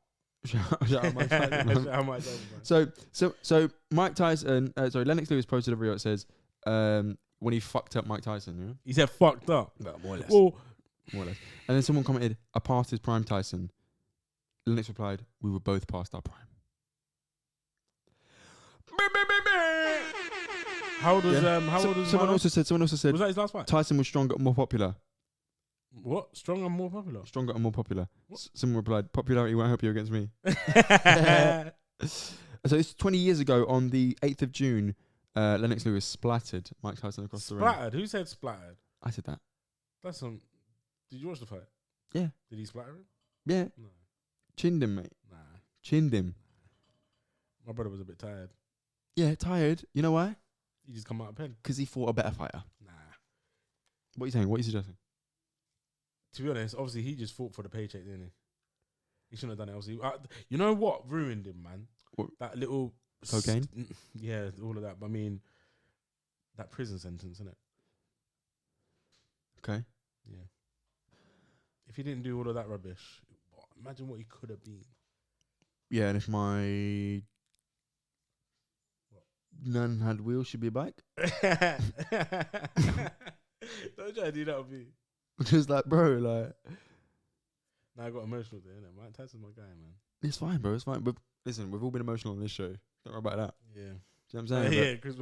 Shout out Mike Tyson, man. How Mike Tyson fan. So Mike Tyson, Lennox Lewis posted a reel that says, when he fucked up Mike Tyson, yeah? He said fucked up. Well, more or less. Well, More or less. And then someone commented, "I passed his prime, Tyson." Lennox replied, "We were both past our prime." how old was Yeah. Someone Mike? also said Was that his last fight? Tyson was stronger and more popular. What? Stronger and more popular? Stronger and more popular. What? Someone replied, "Popularity won't help you against me." So it's 20 years ago on the 8th of June, Lennox Lewis splattered Mike Tyson across the ring. Splattered? Who said splattered? I said that. That's some... Did you watch the fight? Yeah. Did he splatter him? Yeah. No. Chinned him, mate. Nah. Chinned him. My brother was a bit tired. Yeah, tired. You know why? He just come out of pen. Because he fought a better fighter. Nah. What are you saying? What are you suggesting? To be honest, obviously he just fought for the paycheck, didn't he? He shouldn't have done it. Obviously, you know what ruined him, man? What? That little Cocaine? Yeah, all of that. But I mean, that prison sentence, innit? Okay. Yeah. If he didn't do all of that rubbish, imagine what he could have been. Yeah, and if my nun had wheels, she'd be a bike. Don't try to do that with me. Just like, bro, like, Now I got emotional there, innit? Mike Tyson's my guy, man. it's fine, bro. It's fine. But listen, we've all been emotional on this show. Don't worry about that. Yeah. Do you know what I'm saying? Yeah, Chris,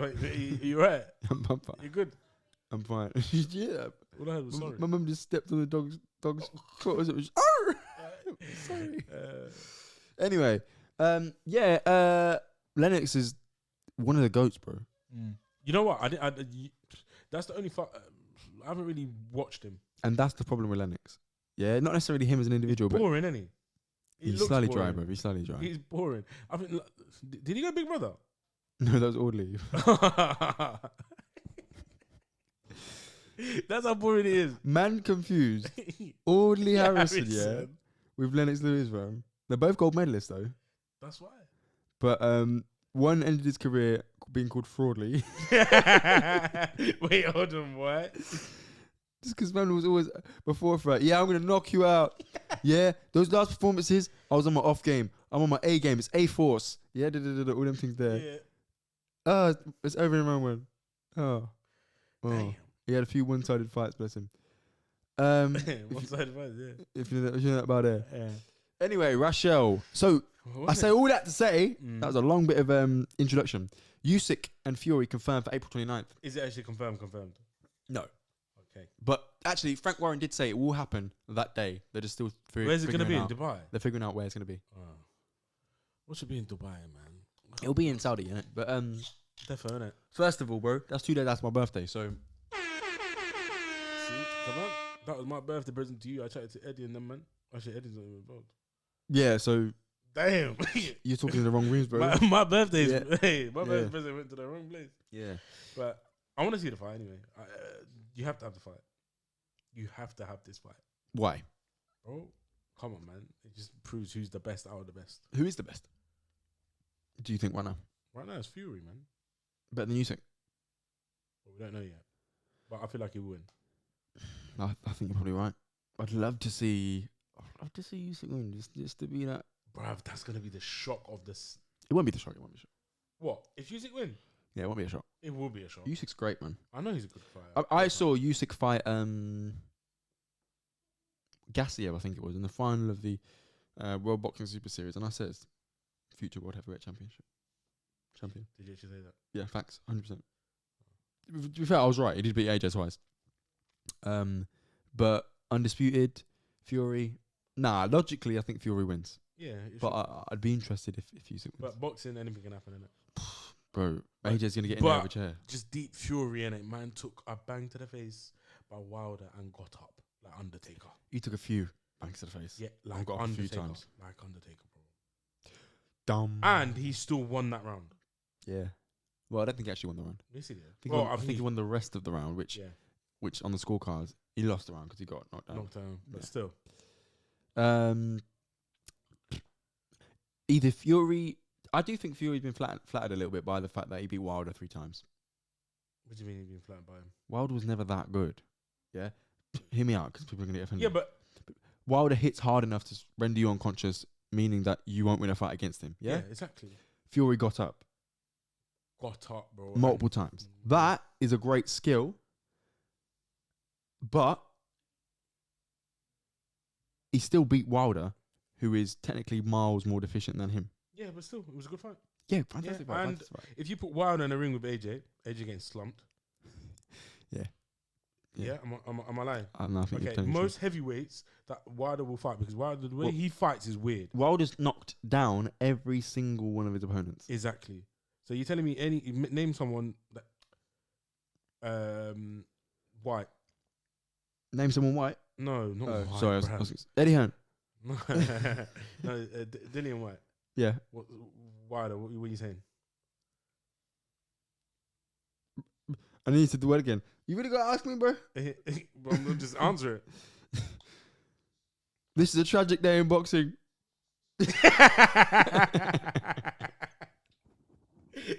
you right? I'm fine. You're good. I'm fine. Yeah. All I heard was sorry. My mum just stepped on the dog's foot as it was. Sorry. Anyway, Lennox is one of the goats, bro. You know what? That's the only fight. I haven't really watched him. And that's the problem with Lennox. Yeah, not necessarily him as an individual, but Boring, isn't he? he's slightly dry, bro. He's slightly dry. He's boring. I think. Did he go Big Brother? No, that was Audley. That's how boring it is. Man confused. Audley Harrison, yeah, Harrison. with Lennox Lewis, bro. They're both gold medalists, though. That's why. But one ended his career being called Fraudly. Wait, hold on, what? Just because man was always before a fight. Yeah, I'm gonna knock you out. Yeah, those last performances, I was on my off game. I'm on my A game. It's A Force. Yeah, all them things there. Yeah. Oh, it's over in round one. Oh. Damn. He had a few one-sided fights, bless him. One-sided fight, yeah. If you know that about it. Yeah. Anyway, Rachel. So I say all that to say that was a long bit of introduction. Usyk and Fury confirmed for April 29th. Is it actually confirmed? No. Okay. But actually, Frank Warren did say it will happen that day. They're just still Where's it going to be? In out. Dubai? They're figuring out where it's going to be. Oh. What should be in Dubai, man? It'll be in Saudi, innit? But Definitely, innit? first of all, bro, that's 2 days after my birthday. So See, come on. That was my birthday present to you. I chatted to Eddie and them, man. Actually, Eddie's not even involved. yeah, so Damn. you're talking in the wrong rooms, bro. my birthday's Yeah. hey, my birthday present went to the wrong place. Yeah. But I want to see the fight anyway. You have to have the fight. You have to have this fight, Why? bro. Come on, man. It just proves who's the best out of the best. Who is the best? Do you think right now? Right now, it's Fury, man. Better than Usyk? But we don't know yet. But I feel like he will win. I think you're probably right. I'd love to see Usyk win, just to be that. Bruv, that's gonna be the shock of this. It won't be the shock. It won't be a shock. What if Usyk win? Yeah, it won't be a shock. It will be a shock. Usyk's great, man. I know he's a good fighter. I saw Usyk fight Gassiev, I think it was, in the final of the World Boxing Super Series, and I said future World Heavyweight Champion. Did you actually say that? Yeah, facts, 100%. To be fair, I was right. He did beat AJ twice. But undisputed Fury. Nah, logically, I think Fury wins. Yeah, But I'd be interested if Usyk wins. but boxing, anything can happen, innit? Bro, AJ's gonna get in but- there with a chair. Just deep Fury in it. Man took a bang to the face by Wilder and got up like Undertaker. He took a few bangs to the face. Yeah, And like got up a few Undertaker. times. Like Undertaker, bro. Dumb. And he still won that round. Yeah. Well, I don't think he actually won the round. Yes, he did. I think he won the rest of the round, which on the scorecards he lost the round because he got knocked out. knocked down, but Yeah. still. Either Fury. I do think Fury's been flattered a little bit by the fact that he beat Wilder 3 times. What do you mean he's been flattened by him? Wilder was never that good. Yeah. Hear me out because people are gonna get offended. Yeah, but Wilder hits hard enough to render you unconscious, meaning that you won't win a fight against him. yeah, Yeah. exactly. Fury got up Got up, bro. multiple times. That is a great skill, but he still beat Wilder, who is technically miles more deficient than him. Yeah, but still, it was a good fight. Yeah, fantastic Yeah, fight. and Fantastic fight. If you put Wilder in a ring with AJ getting slumped. Yeah. Yeah, am I lying? I don't know, I think you're Okay, telling the most heavyweights that Wilder will fight because Wilder, the way Well- he fights is weird. truth. Wilder's knocked down every single one of his opponents. Exactly. So you're telling me name someone that White? Name someone white. No, not Oh, White. sorry, bruv. Eddie Hearn. No, Dillian White. Yeah. What, Wilder? What are you saying? I need to do it again. You really gotta ask me, bro. Bro, I'm gonna just answer it. This is a tragic day in boxing.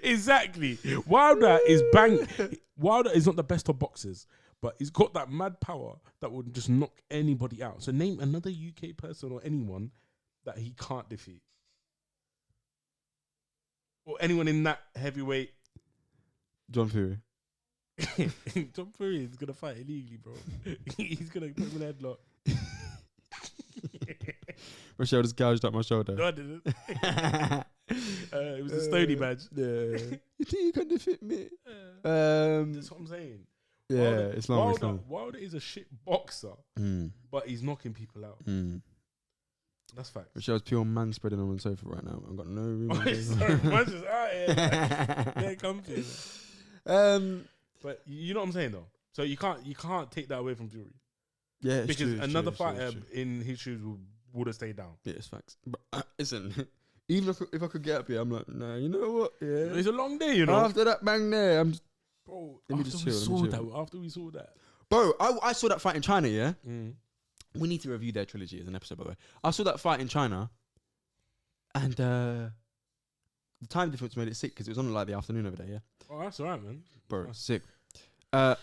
Exactly. Wilder is bang. Wilder is not the best of boxers, but he's got that mad power that would just knock anybody out. So name another UK person or anyone that he can't defeat, or anyone in that heavyweight. John Fury. Tom Fury is gonna fight illegally, bro. He's gonna put him in a headlock. Rochelle just gouged up my shoulder. No, I didn't. It was a Stony badge. Yeah. You think you can defeat me? That's what I'm saying. Yeah, Wilder, it's long. Wilder, It's long. Wilder is a shit boxer, but he's knocking people out. That's facts. Rochelle's pure man spreading on the sofa right now. I've got no room. Sorry, man's just out here. They're comfy. But you know what I'm saying though. So you can't take that away from Fury. Yeah, it's Because true, it's another true, it's fighter true. in his shoes would have stayed down. Yeah, it's facts. But, listen, even if I could get up here, I'm like, nah, you know what? Yeah. It's a long day, you know. After that bang there, I'm just, Bro, Let me after just we chill, let saw me that, chill. after we saw that. bro. I saw that fight in China. Yeah, we need to review their trilogy as an episode. By the way, I saw that fight in China, and the time difference made it sick because it was on like the afternoon over there. Yeah, Oh, that's alright, man. bro, Nice. sick. I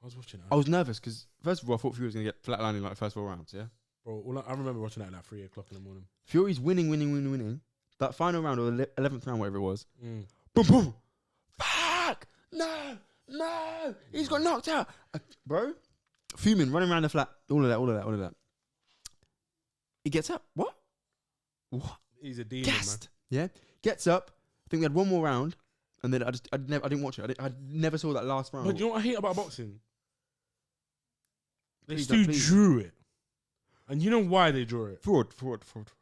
was watching I that. was nervous because first of all, I thought Fury was gonna get flatlined in like the first 4 rounds. Yeah, Bro, I remember watching that at like 3 o'clock in the morning. Fury's winning. That final round or 11th round, whatever it was. Mm. Boom, boom. Fuck! No! He's got knocked out. Bro, fuming, running around the flat. All of that. He gets up. What? What? He's a demon, Gassed. Yeah. Gets up. I think we had one more round, and then I didn't watch it. I never saw that last man. round. But you know what I hate about boxing? They Please still don't, please. drew it. And you know why they draw it? Fraud.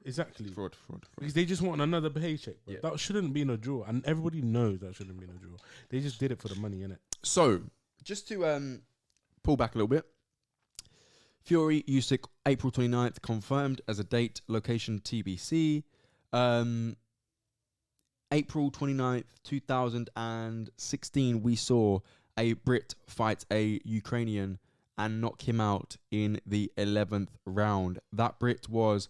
Exactly. Fraud. Because they just want another paycheck. Bro. Yeah. That shouldn't be in a draw. And everybody knows that shouldn't be in a draw. They just did it for the money, innit? So, just to pull back a little bit, Fury Usyk April 29th confirmed as a date, location TBC. April 29th, 2016, we saw a Brit fight a Ukrainian and knock him out in the 11th round. That Brit was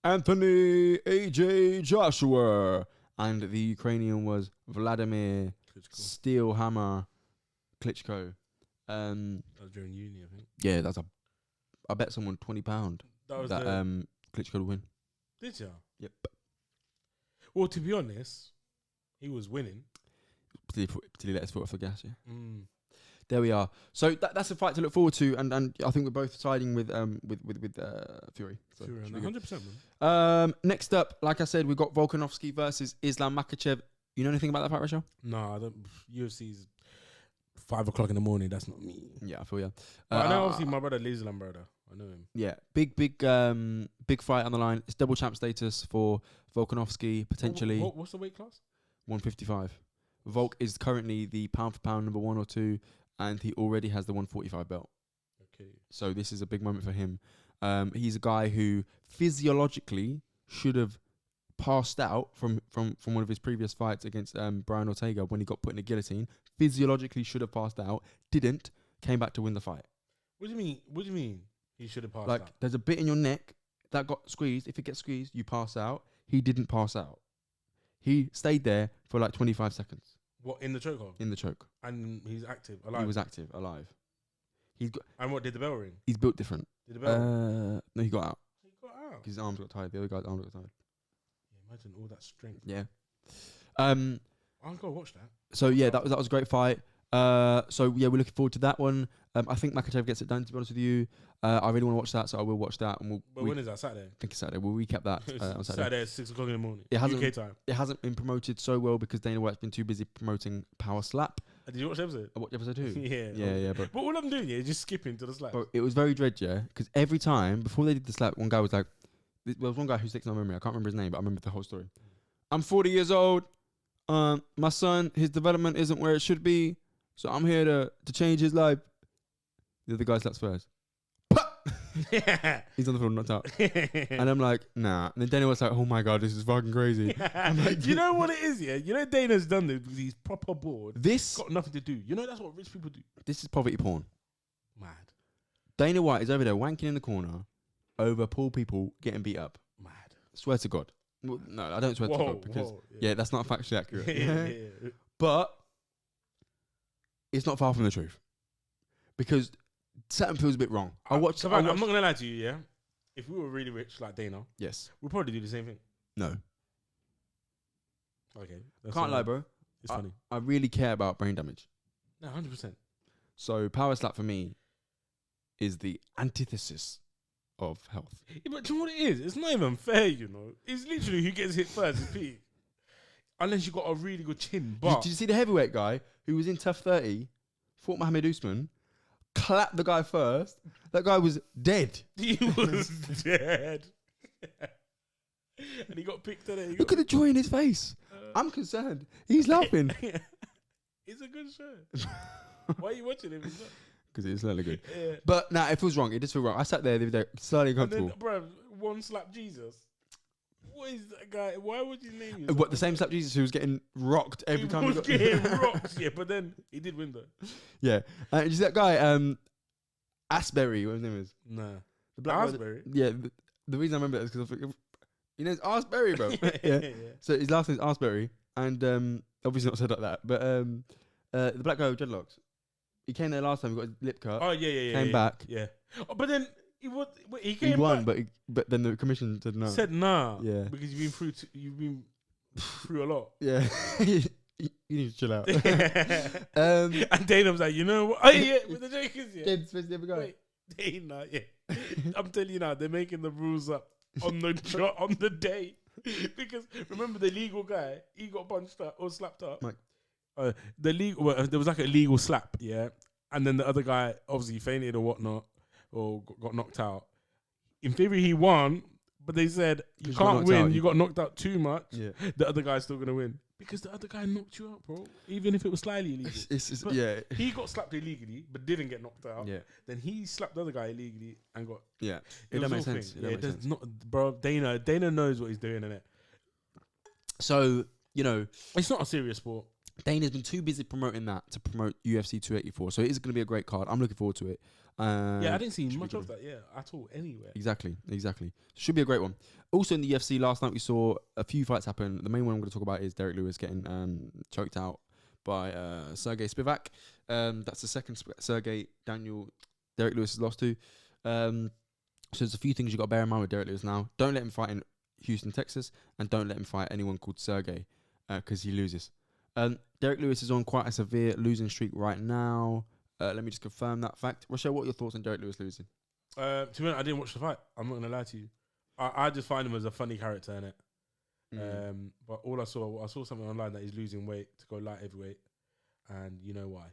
Anthony AJ Joshua, and the Ukrainian was Vladimir Steelhammer Klitschko. That was during uni, I think. Yeah, I bet someone £20 That was that Klitschko would win. Did ya? Yep. Well, to be honest, he was winning. Till he let his foot off the gas, yeah. Mm. There we are. So that's a fight to look forward to, and I think we're both siding with Fury. So Fury, should be good. 100%, man. Next up, like I said, we've got Volkanovski versus Islam Makhachev. You know anything about that fight, Rachel? No, I don't. UFC's 5 o'clock in the morning. That's not me. Yeah, I feel you. But I know obviously my brother, Islam brother. I know him. Yeah, big fight on the line. It's double champ status for Volkanovski, potentially What's the weight class? 155. Volk is currently the pound for pound number 1 or 2, and he already has the 145 belt. Okay. So this is a big moment for him. He's a guy who physiologically should have passed out from one of his previous fights against Brian Ortega when he got put in a guillotine. Physiologically should have passed out, didn't, came back to win the fight. What do you mean? What do you mean? He should have passed Like, out. there's a bit in your neck that got squeezed. If it gets squeezed, you pass out. He didn't pass out. He stayed there for like 25 seconds. What, in the chokehold? In the choke. And he's active, alive. He was active, alive. And what, did the bell ring? He's built different. Did the bell ring? No, he got out. He got out. His arms got tired. The other guy's arms got tired. Yeah, imagine all that strength. Yeah. I'm going to watch that. So yeah, that was a great fight. So yeah, we're looking forward to that one. I think Makhachev gets it done, to be honest with you. I really want to watch that, so I will watch that. And But when is that? Saturday? I think it's Saturday. We'll recap that on Saturday. Saturday at 6 o'clock in the morning. It hasn't- UK time. It hasn't been promoted so well because Dana White's been too busy promoting Power Slap. Did you watch the episode? I watched episode 2. Yeah. Yeah, but But all I'm doing is just skipping to the slap. it was very dread, yeah. Because every time before they did the slap, one guy was like, there was one guy who sticks in my memory. I can't remember his name, but I remember the whole story. I'm 40 years old. My son, his development isn't where it should be, so I'm here to change his life. The other guy slaps first. He's on the floor, knocked out. And I'm like, nah. And then Dana was like, oh my God, this is fucking crazy. Like, you know what it is, yeah? You know Dana's done this because he's proper bored. This Got nothing to do. You know that's what rich people do. is poverty porn. Mad. Dana White is over there wanking in the corner over poor people getting beat up. Mad. Swear to God. Well, no, I don't swear to God because yeah, that's not factually accurate. yeah. But it's not far from the truth because something feels a bit wrong. I'm not gonna lie to you, yeah. If we were really rich like Dana, Yes. we'd probably do the same thing. No. Okay. Can't lie, bro. It's funny. I really care about brain damage. No, 100%. So Power Slap for me is the antithesis of health. Yeah, but do you know what it is? It's not even fair, you know. It's literally who gets hit first is Pete. Unless you got a really good chin. But Did you see the heavyweight guy who was in Tough 30, fought Mohammed Usman, clapped the guy first? That guy was dead. he was dead. And he got picked today. Look at the joy in his face. I'm concerned. He's laughing. It's a good show. Why are you watching him? Because it's really good. Yeah. But nah, it feels wrong. It does feel wrong. I sat there the other day, slightly And then, uncomfortable. bro, one slap Jesus. What is that guy? Why would you name What, the same Slap Jesus who was getting rocked every time he was getting rocked, yeah, but then he did win though. Yeah. Did you see that guy, Asbury, what his name is? Nah. The black guy- Asbury? Yeah. The reason I remember that is because you know, it's Asbury, bro. yeah. So his last name is Asbury, and obviously not said like that, but the black guy with dreadlocks. He came there last time. He got his lip cut. Oh yeah. Came back. Yeah. Oh, but then he He came won, back. but then the commission said no. Said nah. Yeah. Because you've been through a lot. Yeah. You need to chill out. And Dana was like, you know what? Oh yeah, with the Jakers, yeah. James Smith's the other guy. Wait, Dana, yeah. I'm telling you now, they're making the rules up on the day. Because remember the legal guy, he got punched up or slapped up. Mike. The legal, there was like a legal slap, yeah, and then the other guy obviously fainted or whatnot, or got knocked out. In theory, he won, but they said you can't win. You got knocked out too much. Yeah. The other guy's still gonna win because the other guy knocked you out, bro. Even if it was slightly illegal. But yeah. he got slapped illegally, but didn't get knocked out. Yeah. Then he slapped the other guy illegally and got. Yeah. It That was makes all sense. thing. Yeah, it does not, bro. Dana knows what he's doing, innit? So, It's not a serious sport. Dana's been too busy promoting that to promote UFC 284. So it is going to be a great card. I'm looking forward to it. Yeah, I didn't see should be much good. of that, at all, anywhere. Exactly. Should be a great one. Also in the UFC, last night we saw a few fights happen. The main one I'm going to talk about is Derek Lewis getting choked out by Sergey Spivak. That's the second Derek Lewis has lost to. So there's a few things you got to bear in mind with Derek Lewis now. Don't let him fight in Houston, Texas, and don't let him fight anyone called Sergey because he loses. Derek Lewis is on quite a severe losing streak right now. Let me just confirm that fact. Rochelle, what are your thoughts on Derek Lewis losing? To be honest, I didn't watch the fight. I'm not going to lie to you. I just find him as a funny character in it. But all I saw something online that he's losing weight to go light heavyweight, and you know why?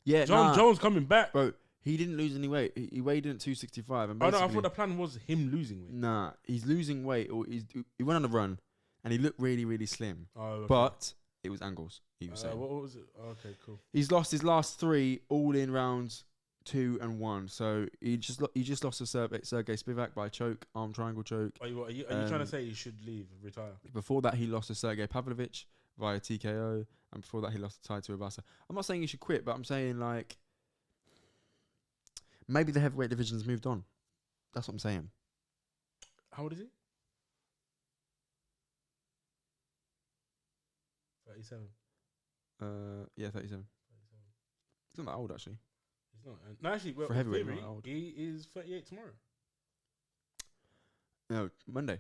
Yeah, Jones coming back, bro. He didn't lose any weight. He weighed in at 265. And I thought the plan was him losing weight. Nah, he's losing weight. Or he went on a run, and he looked really, really slim. Oh, okay. But it was angles. He was saying. What was it? Okay, cool. He's lost his last 3 all in rounds 2 and 1. So he just lost to Sergey Spivak by choke, arm triangle choke. Are you trying to say he should leave, retire? Before that, he lost to Sergey Pavlovich via TKO, and before that, he lost to Taito Iwasa. I'm not saying he should quit, but I'm saying like maybe the heavyweight division's moved on. That's what I'm saying. How old is he? 37. Yeah, 37. He's not that old actually. He's not. No, actually, For heavyweight, not that old. he is 38 tomorrow. No, Monday.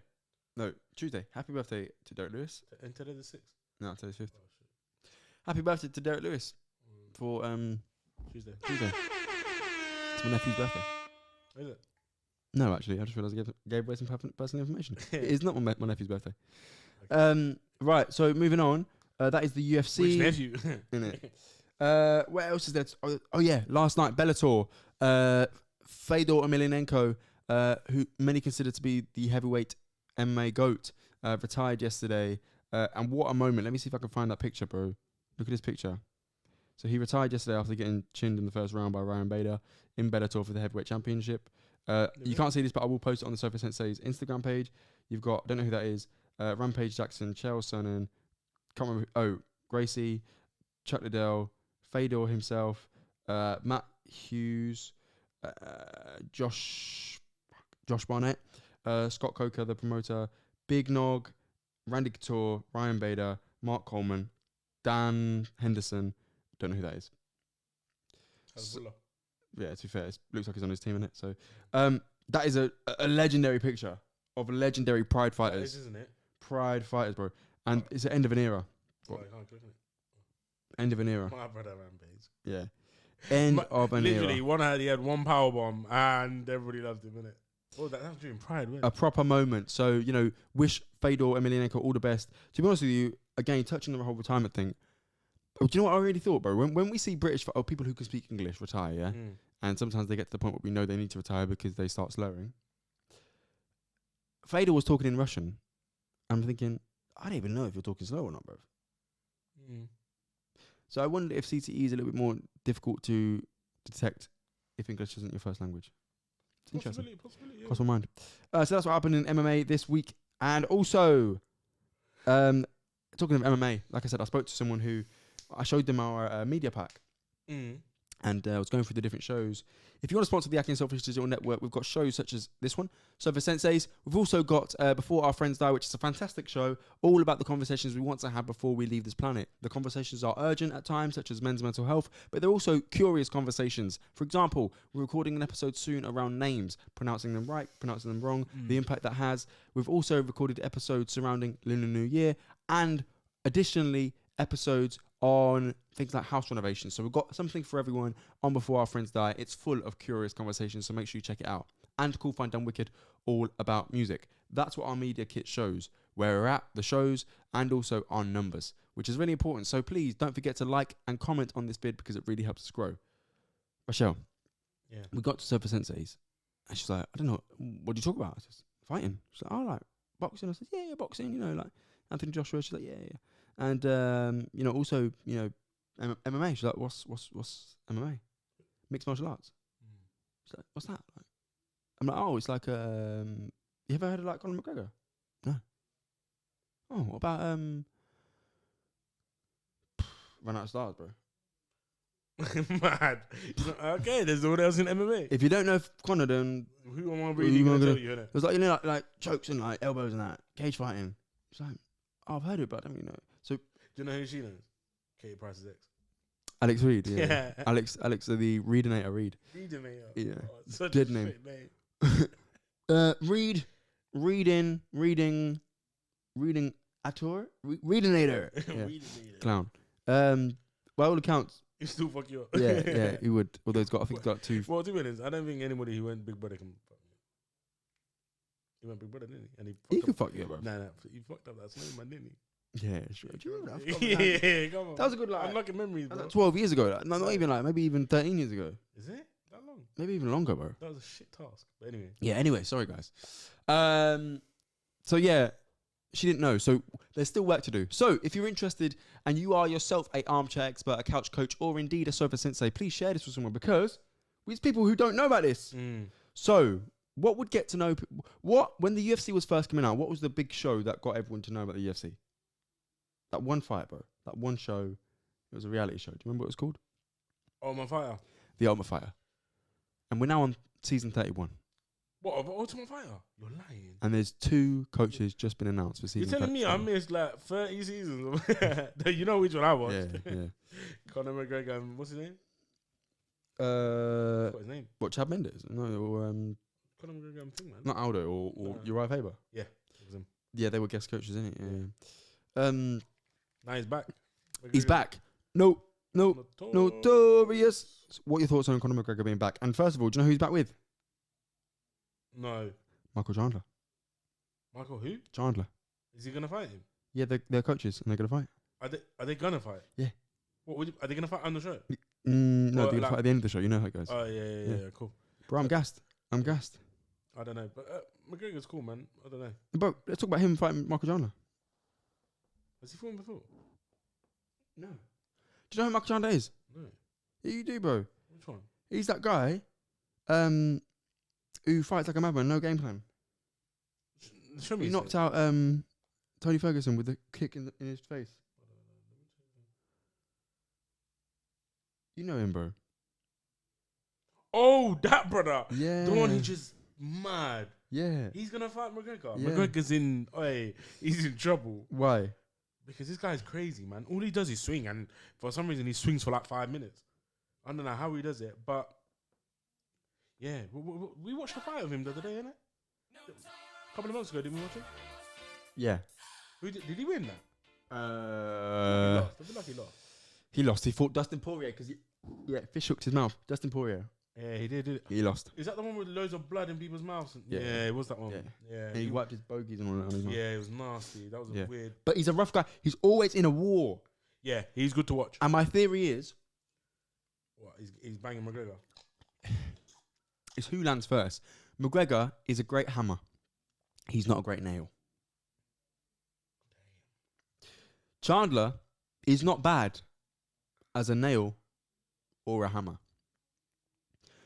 No, Tuesday. Happy birthday to Derek Lewis. And today the 6th. No, today's 5th. Oh, shit. Happy birthday to Derek Lewis for Tuesday. It's my nephew's birthday. Is it? No, actually, I just realised I gave away some personal information. It is not my nephew's birthday. Okay. Right, so moving on. That is the UFC. Which nephew? Innit? What else is there? Oh yeah, last night, Bellator. Fedor Emelianenko, who many consider to be the heavyweight MMA GOAT, retired yesterday. And what a moment. Let me see if I can find that picture, bro. Look at this picture. So he retired yesterday after getting chinned in the first round by Ryan Bader in Bellator for the heavyweight championship. You can't see this, but I will post it on the Sofa Sensei's Instagram page. You've got, I don't know who that is, Rampage Jackson, Chael Sonnen, can't remember, Gracie, Chuck Liddell, Fedor himself, Matt Hughes, Josh Barnett, Scott Coker, the promoter, Big Nog, Randy Couture, Ryan Bader, Mark Coleman, Dan Henderson. Don't know who that is. Yeah, to be fair, it looks like he's on his team, innit? So that is a legendary picture of legendary Pride fighters. Isn't it? Pride fighters, bro. And it's the end of an era. Oh, I can't click on it. End of an era. My brother Rampage. Yeah. End of an era. Literally, he had one power bomb and everybody loved him, innit? Oh, that was during Pride, wasn't it? A proper moment. So, wish Fedor Emelianenko all the best. To be honest with you, again, touching on the whole retirement thing, do you know what I really thought, bro? When we see British people who can speak English retire, yeah? And sometimes they get to the point where we know they need to retire because they start slurring. Fedor was talking in Russian. I'm thinking, I don't even know if you're talking slow or not, bro. So I wonder if CTE is a little bit more difficult to detect if English isn't your first language. It's interesting. Possibility, yeah. Cross my mind. So that's what happened in MMA this week. And also, talking of MMA, like I said, I spoke to someone who I showed them our media pack. And I was going through the different shows. If you want to sponsor the akhi&saltfish Digital Network, we've got shows such as this one, So for SENSEI'S. We've also got Before Our Friends Die, which is a fantastic show, all about the conversations we want to have before we leave this planet. The conversations are urgent at times, such as men's mental health, but they're also curious conversations. For example, we're recording an episode soon around names, pronouncing them right, pronouncing them wrong, the impact that has. We've also recorded episodes surrounding Lunar New Year, and additionally, episodes on things like house renovation. So we've got something for everyone on Before Our Friends Die. It's full of curious conversations, so make sure you check it out. and Cool Find Done Wicked, all about music. That's what our media kit shows, where we're at, the shows, and also our numbers, which is really important. So please don't forget to like and comment on this vid because it really helps us grow. Rochelle, Yeah. we got to Surfer Sensei's, and she's like, I don't know, what do you talk about? I says, fighting. She's like, oh, like boxing. I said, yeah, boxing, you know, like Anthony Joshua. She's like, yeah. And, you know, also, you know, MMA. She's like, what's MMA? Mixed martial arts. She's like, what's that? Like, I'm like, oh, it's like, you ever heard of like Conor McGregor? No. Oh, what about, Run Out of Stars, bro? Mad. Okay, there's no one else in MMA. If you don't know Conor, then Who am I really going to tell you? Innit? it was like, you know, like chokes and like elbows and that, cage fighting. It's like, oh, I've heard of it, but I don't really know. So, Do you know who she knows? Katie Price's ex. Alex Reed, yeah. Yeah. Alex, the Readinator Reed. Readinator. Yeah. Oh, such Good a name. shit name. Reading Ator? Readinator. Yeah. Readinator. Clown. By all accounts, He still fuck you up. yeah, he would. Although I think he's got two. Well, to be honest, I don't think anybody who went Big Brother can fuck me. He went Big Brother, didn't he? And He he could fucked fuck you, bro. Nah, he fucked up that snow man, didn't Yeah, sure. Do you remember that? I he? forgot about that. Yeah, come on. That was a good, like, unlocking memories, That bro. was like 12 years ago. Like, no, not even like, maybe even 13 years ago. Is it that long? Maybe even longer, bro. That was a shit task. But anyway. Yeah, anyway, sorry, guys. So, yeah, she didn't know. So, there's still work to do. So, if you're interested and you are yourself a armchair expert, a couch coach, or indeed a sofa sensei, please share this with someone because we're people who don't know about this. So, what would get to know... when the UFC was first coming out, what was the big show that got everyone to know about the UFC? That one fight, bro. That one show. It was a reality show. Do you remember what it was called? Oh, my fighter. The Ultimate Fighter. And we're now on season 31. What, of Ultimate Fighter? You're lying. And there's 2 coaches just been announced for season You're telling me I 31. missed like 30 seasons? You know which one I watched. Yeah, yeah. Conor McGregor and what's his name? What's his name? What, Chad Mendes? No, or Conor McGregor and thing, man. not Aldo or No. Uriah Faber. Yeah, it was him. Yeah, they were guest coaches, isn't it? Yeah. Now he's back. He's back. No, notorious. What are your thoughts on Conor McGregor being back? And first of all, do you know who he's back with? No. Michael Chandler. Michael who? Chandler. Is he gonna fight him? Yeah, they're coaches and they're gonna fight. Are they gonna fight? Yeah. Are they gonna fight on the show? No, Well, they're gonna like- fight at the end of the show. You know how it goes. Oh yeah, cool. Bro, I'm gassed. I don't know, but McGregor's cool, man. I don't know. Bro, let's talk about him fighting Michael Chandler. Has he fought before? No. Do you know who Michael Chandler is? No. Yeah, you do, bro. Which one? He's that guy who fights like a madman, no game plan. Show me. He his knocked face. out Tony Ferguson with a kick in his face. You know him, bro. Oh, that brother. Yeah. The one who just mad. Yeah. He's gonna fight McGregor. Yeah. McGregor's in. He's in trouble Why? because this guy's crazy, man. All he does is swing, and for some reason he swings for like 5 minutes. I don't know how he does it, but yeah, we watched the fight of him the other day, innit? A couple of months ago, didn't we watch it? Yeah. Who did he win that? He Uh, lost. I feel like he lost. he lost. He fought Dustin Poirier because fish hooked his mouth. Dustin Poirier. Yeah, he did. He lost. Is that the one with loads of blood in people's mouths? Yeah. Yeah, it was that one. Yeah. Yeah, And he wiped his bogies and all that on his mouth. yeah, it was nasty. That was Yeah. a weird. But he's a rough guy. He's always in a war. Yeah, he's good to watch. And my theory is He's banging McGregor. who lands first. McGregor is a great hammer. He's not a great nail. Chandler is not bad as a nail or a hammer.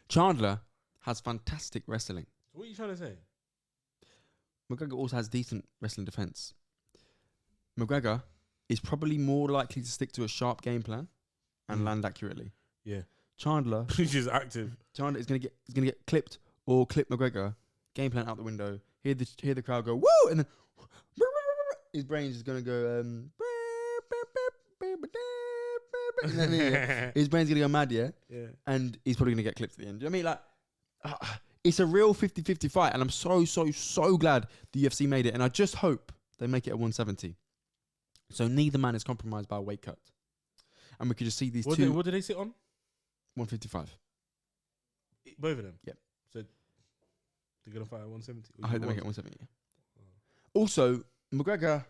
Chandler has fantastic wrestling. What are you trying to say? McGregor also has decent wrestling defense. McGregor is probably more likely to stick to a sharp game plan and land accurately. Yeah, Chandler he's just active. is gonna get clipped or clip McGregor. Game plan out the window. Hear the crowd go woo, and then his brain's just gonna go. And then his brain's gonna go mad, yeah, and he's probably gonna get clipped at the end. Do you know what I mean? Like, it's a real 50-50 fight, and I'm so glad the UFC made it, and I just hope they make it at 170. So neither man is compromised by a weight cut, and we could just see these What two. did they sit on? 155. Both of them. Yep. So They're gonna fight at 170. I hope they make it 170. Also, McGregor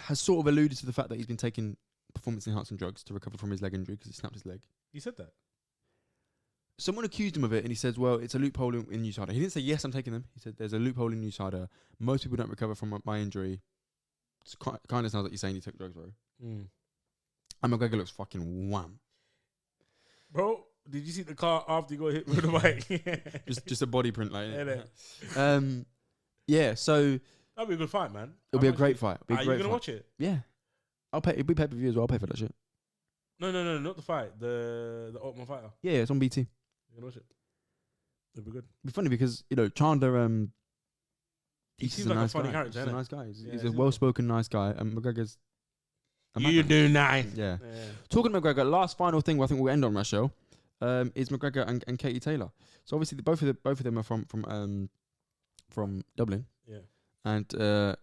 has sort of alluded to the fact that he's been taking performance-enhancing drugs to recover from his leg injury because he snapped his leg. He said that. Someone accused him of it, and he says, "Well, it's a loophole in USADA." He didn't say, "Yes, I'm taking them." He said, "There's a loophole in USADA. Most people don't recover from my injury." It kind of sounds like you're saying he took drugs, bro. And McGregor looks fucking wham. Bro, did you see the car after you got hit with the bike? just a body print, like. Yeah. Yeah. So that'll be a good fight, man. it'll be a great fight. Are you gonna watch it? Yeah. I'll pay. It'll be pay-per-view as well. I'll pay for that shit. No, not the fight. The Ultimate Fighter. Yeah, it's on BT. You gonna watch it? It'll be good. It'll be funny because Chandler. He seems like a funny character. He's a nice guy. Yeah, he's a well-spoken, nice guy, and McGregor's. You do nice. Yeah. Talking to McGregor, last final thing I think we'll end on, Rachel, is McGregor and Katie Taylor. So obviously both of them are from Dublin. Yeah. And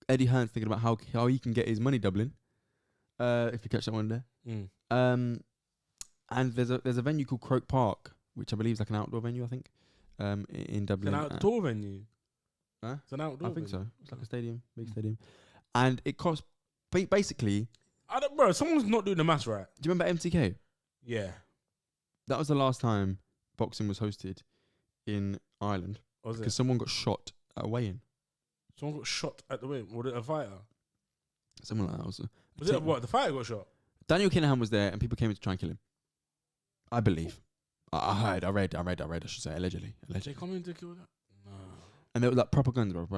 Eddie Hearn's thinking about how he can get his money Dublin. If you catch that one there. And there's a venue called Croke Park, which I believe is like an outdoor venue, I think, in Dublin. It's an outdoor venue. Huh? It's an outdoor. I think venue. so. It's like a stadium, big stadium, and it costs basically. Bro, someone's not doing the maths right. Do you remember MTK? Yeah. That was the last time boxing was hosted in Ireland because someone got shot at a weigh-in. Someone got shot at the weigh-in. Was it a fighter? Someone like that also. Was it what? The fighter got shot? Daniel Kinahan was there and people came in to try and kill him. I believe. I read, I should say, allegedly. Did they come in to kill that? No. And they were like proper guns, bro.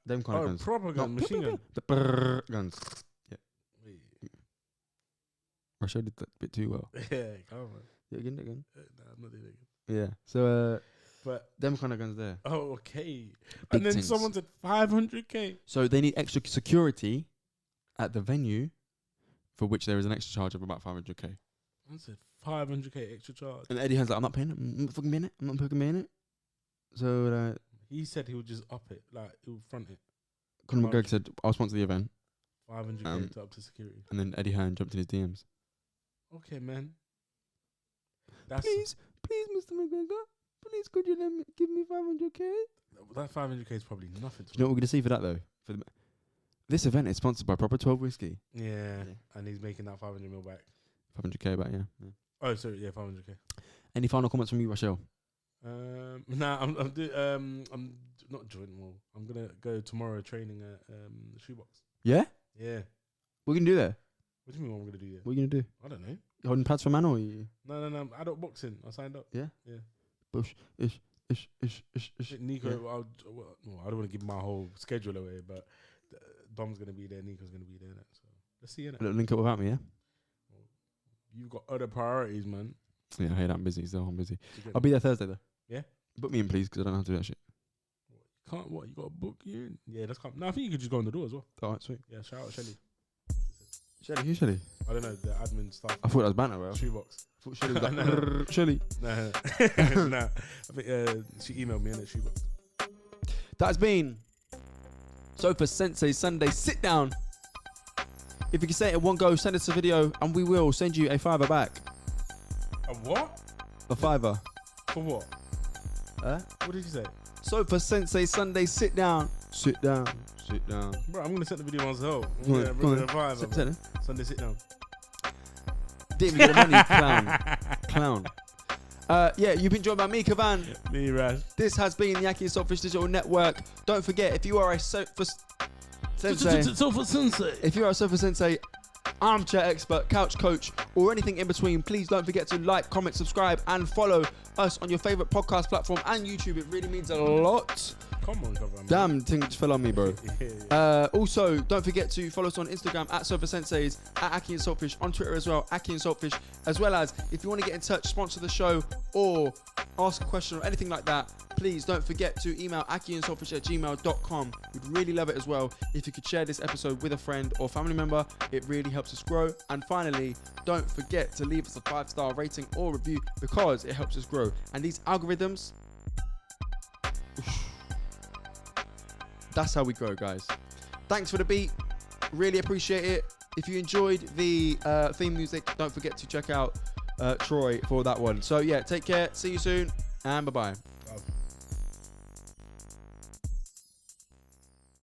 Them kind of guns. Proper gun, machine gun. The guns. Yeah. I showed it that bit too well. Yeah, come on. Do it again. Nah, I'm not doing it again. Yeah. So, but them kind of guns there. Oh, okay. Big And then things. someone said 500k. So they need extra security at the venue, for which there is an extra charge of about 500k. I said 500k extra charge. And Eddie Hearn's like, I'm not paying it. I'm not fucking paying it. I'm not fucking paying it. So he said he would just up it, like he would front it. Conor McGregor said, I'll sponsor the event. 500k to up to security. And then Eddie Hearn jumped in his DMs. Okay, man. Please, Mr. McGregor, please could you give me 500k? That 500k is probably nothing. Do you know what we're going to see for that though? This event is sponsored by Proper 12 Whiskey. Yeah, and he's making that 500 mil back. 500k back, yeah. Oh, sorry, yeah, 500k. Any final comments from you, Rachel? Nah, I'm not joining. Well, I'm gonna go tomorrow training at Shoebox. Yeah? Yeah. What are you going to do there? What do you mean what I'm gonna do there? What are you going to do? I don't know. You holding pads for man or you? No. Adult boxing. I signed up. Yeah? Yeah. Bush, ish. Nico, Yeah. I don't want to give my whole schedule away, but Dom's gonna be there. Nico's gonna be there. So let's see. A little link up without me, yeah? You've got other priorities, man. Yeah, I hate I'm busy, so I'm busy. I'll be there Thursday though. Yeah? Book me in, please, because I don't know how to do that shit. Can't what? You got to book you in? Yeah, that's come. No, I think you could just go on the door as well. Alright, sweet. Yeah, shout out Shelly. Shelly, who's Shelly? I don't know, the admin staff. I thought that was banter, bro. Shoebox. I thought Shelly was like, Shelly. Nah. I think she emailed me in at Shoebox. That has been Sofa Sensei Sunday Sit Down. If you can say it in one go, send us a video and we will send you a $5 back. A what? A $5. For what? Huh? What did you say? Sofa Sensei Sunday Sit Down. Sit down. Sit down. Bro, I'm gonna set the video myself. Go on, Yeah, go bring on. the vibe. Set it. Sunday sit down. Didn't even get the money, clown. Yeah, you've been joined by me, Kavan. Me, Rash. This has been the akhi&saltfish Digital Network. Don't forget, if you are a Sofa Sensei, Sofa Sensei. if you are a Sofa Sensei, armchair expert, couch coach, or anything in between, please don't forget to like, comment, subscribe, and follow us on your favorite podcast platform and YouTube. It really means a lot. Come on, Kavan. Damn, thing just fell on me, bro. Also, don't forget to follow us on Instagram at Sofa SENSEI'S, at akhi&saltfish, on Twitter as well, akhi&saltfish, as well as if you want to get in touch, sponsor the show, or ask a question or anything like that, please don't forget to email akhi&saltfish@gmail.com. We'd really love it as well if you could share this episode with a friend or family member. It really helps us grow. And finally, don't forget to leave us a 5-star rating or review because it helps us grow. And these algorithms, that's how we grow, guys. Thanks for the beat. Really appreciate it. If you enjoyed the theme music, don't forget to check out Troy for that one. So yeah, take care. See you soon. And bye-bye.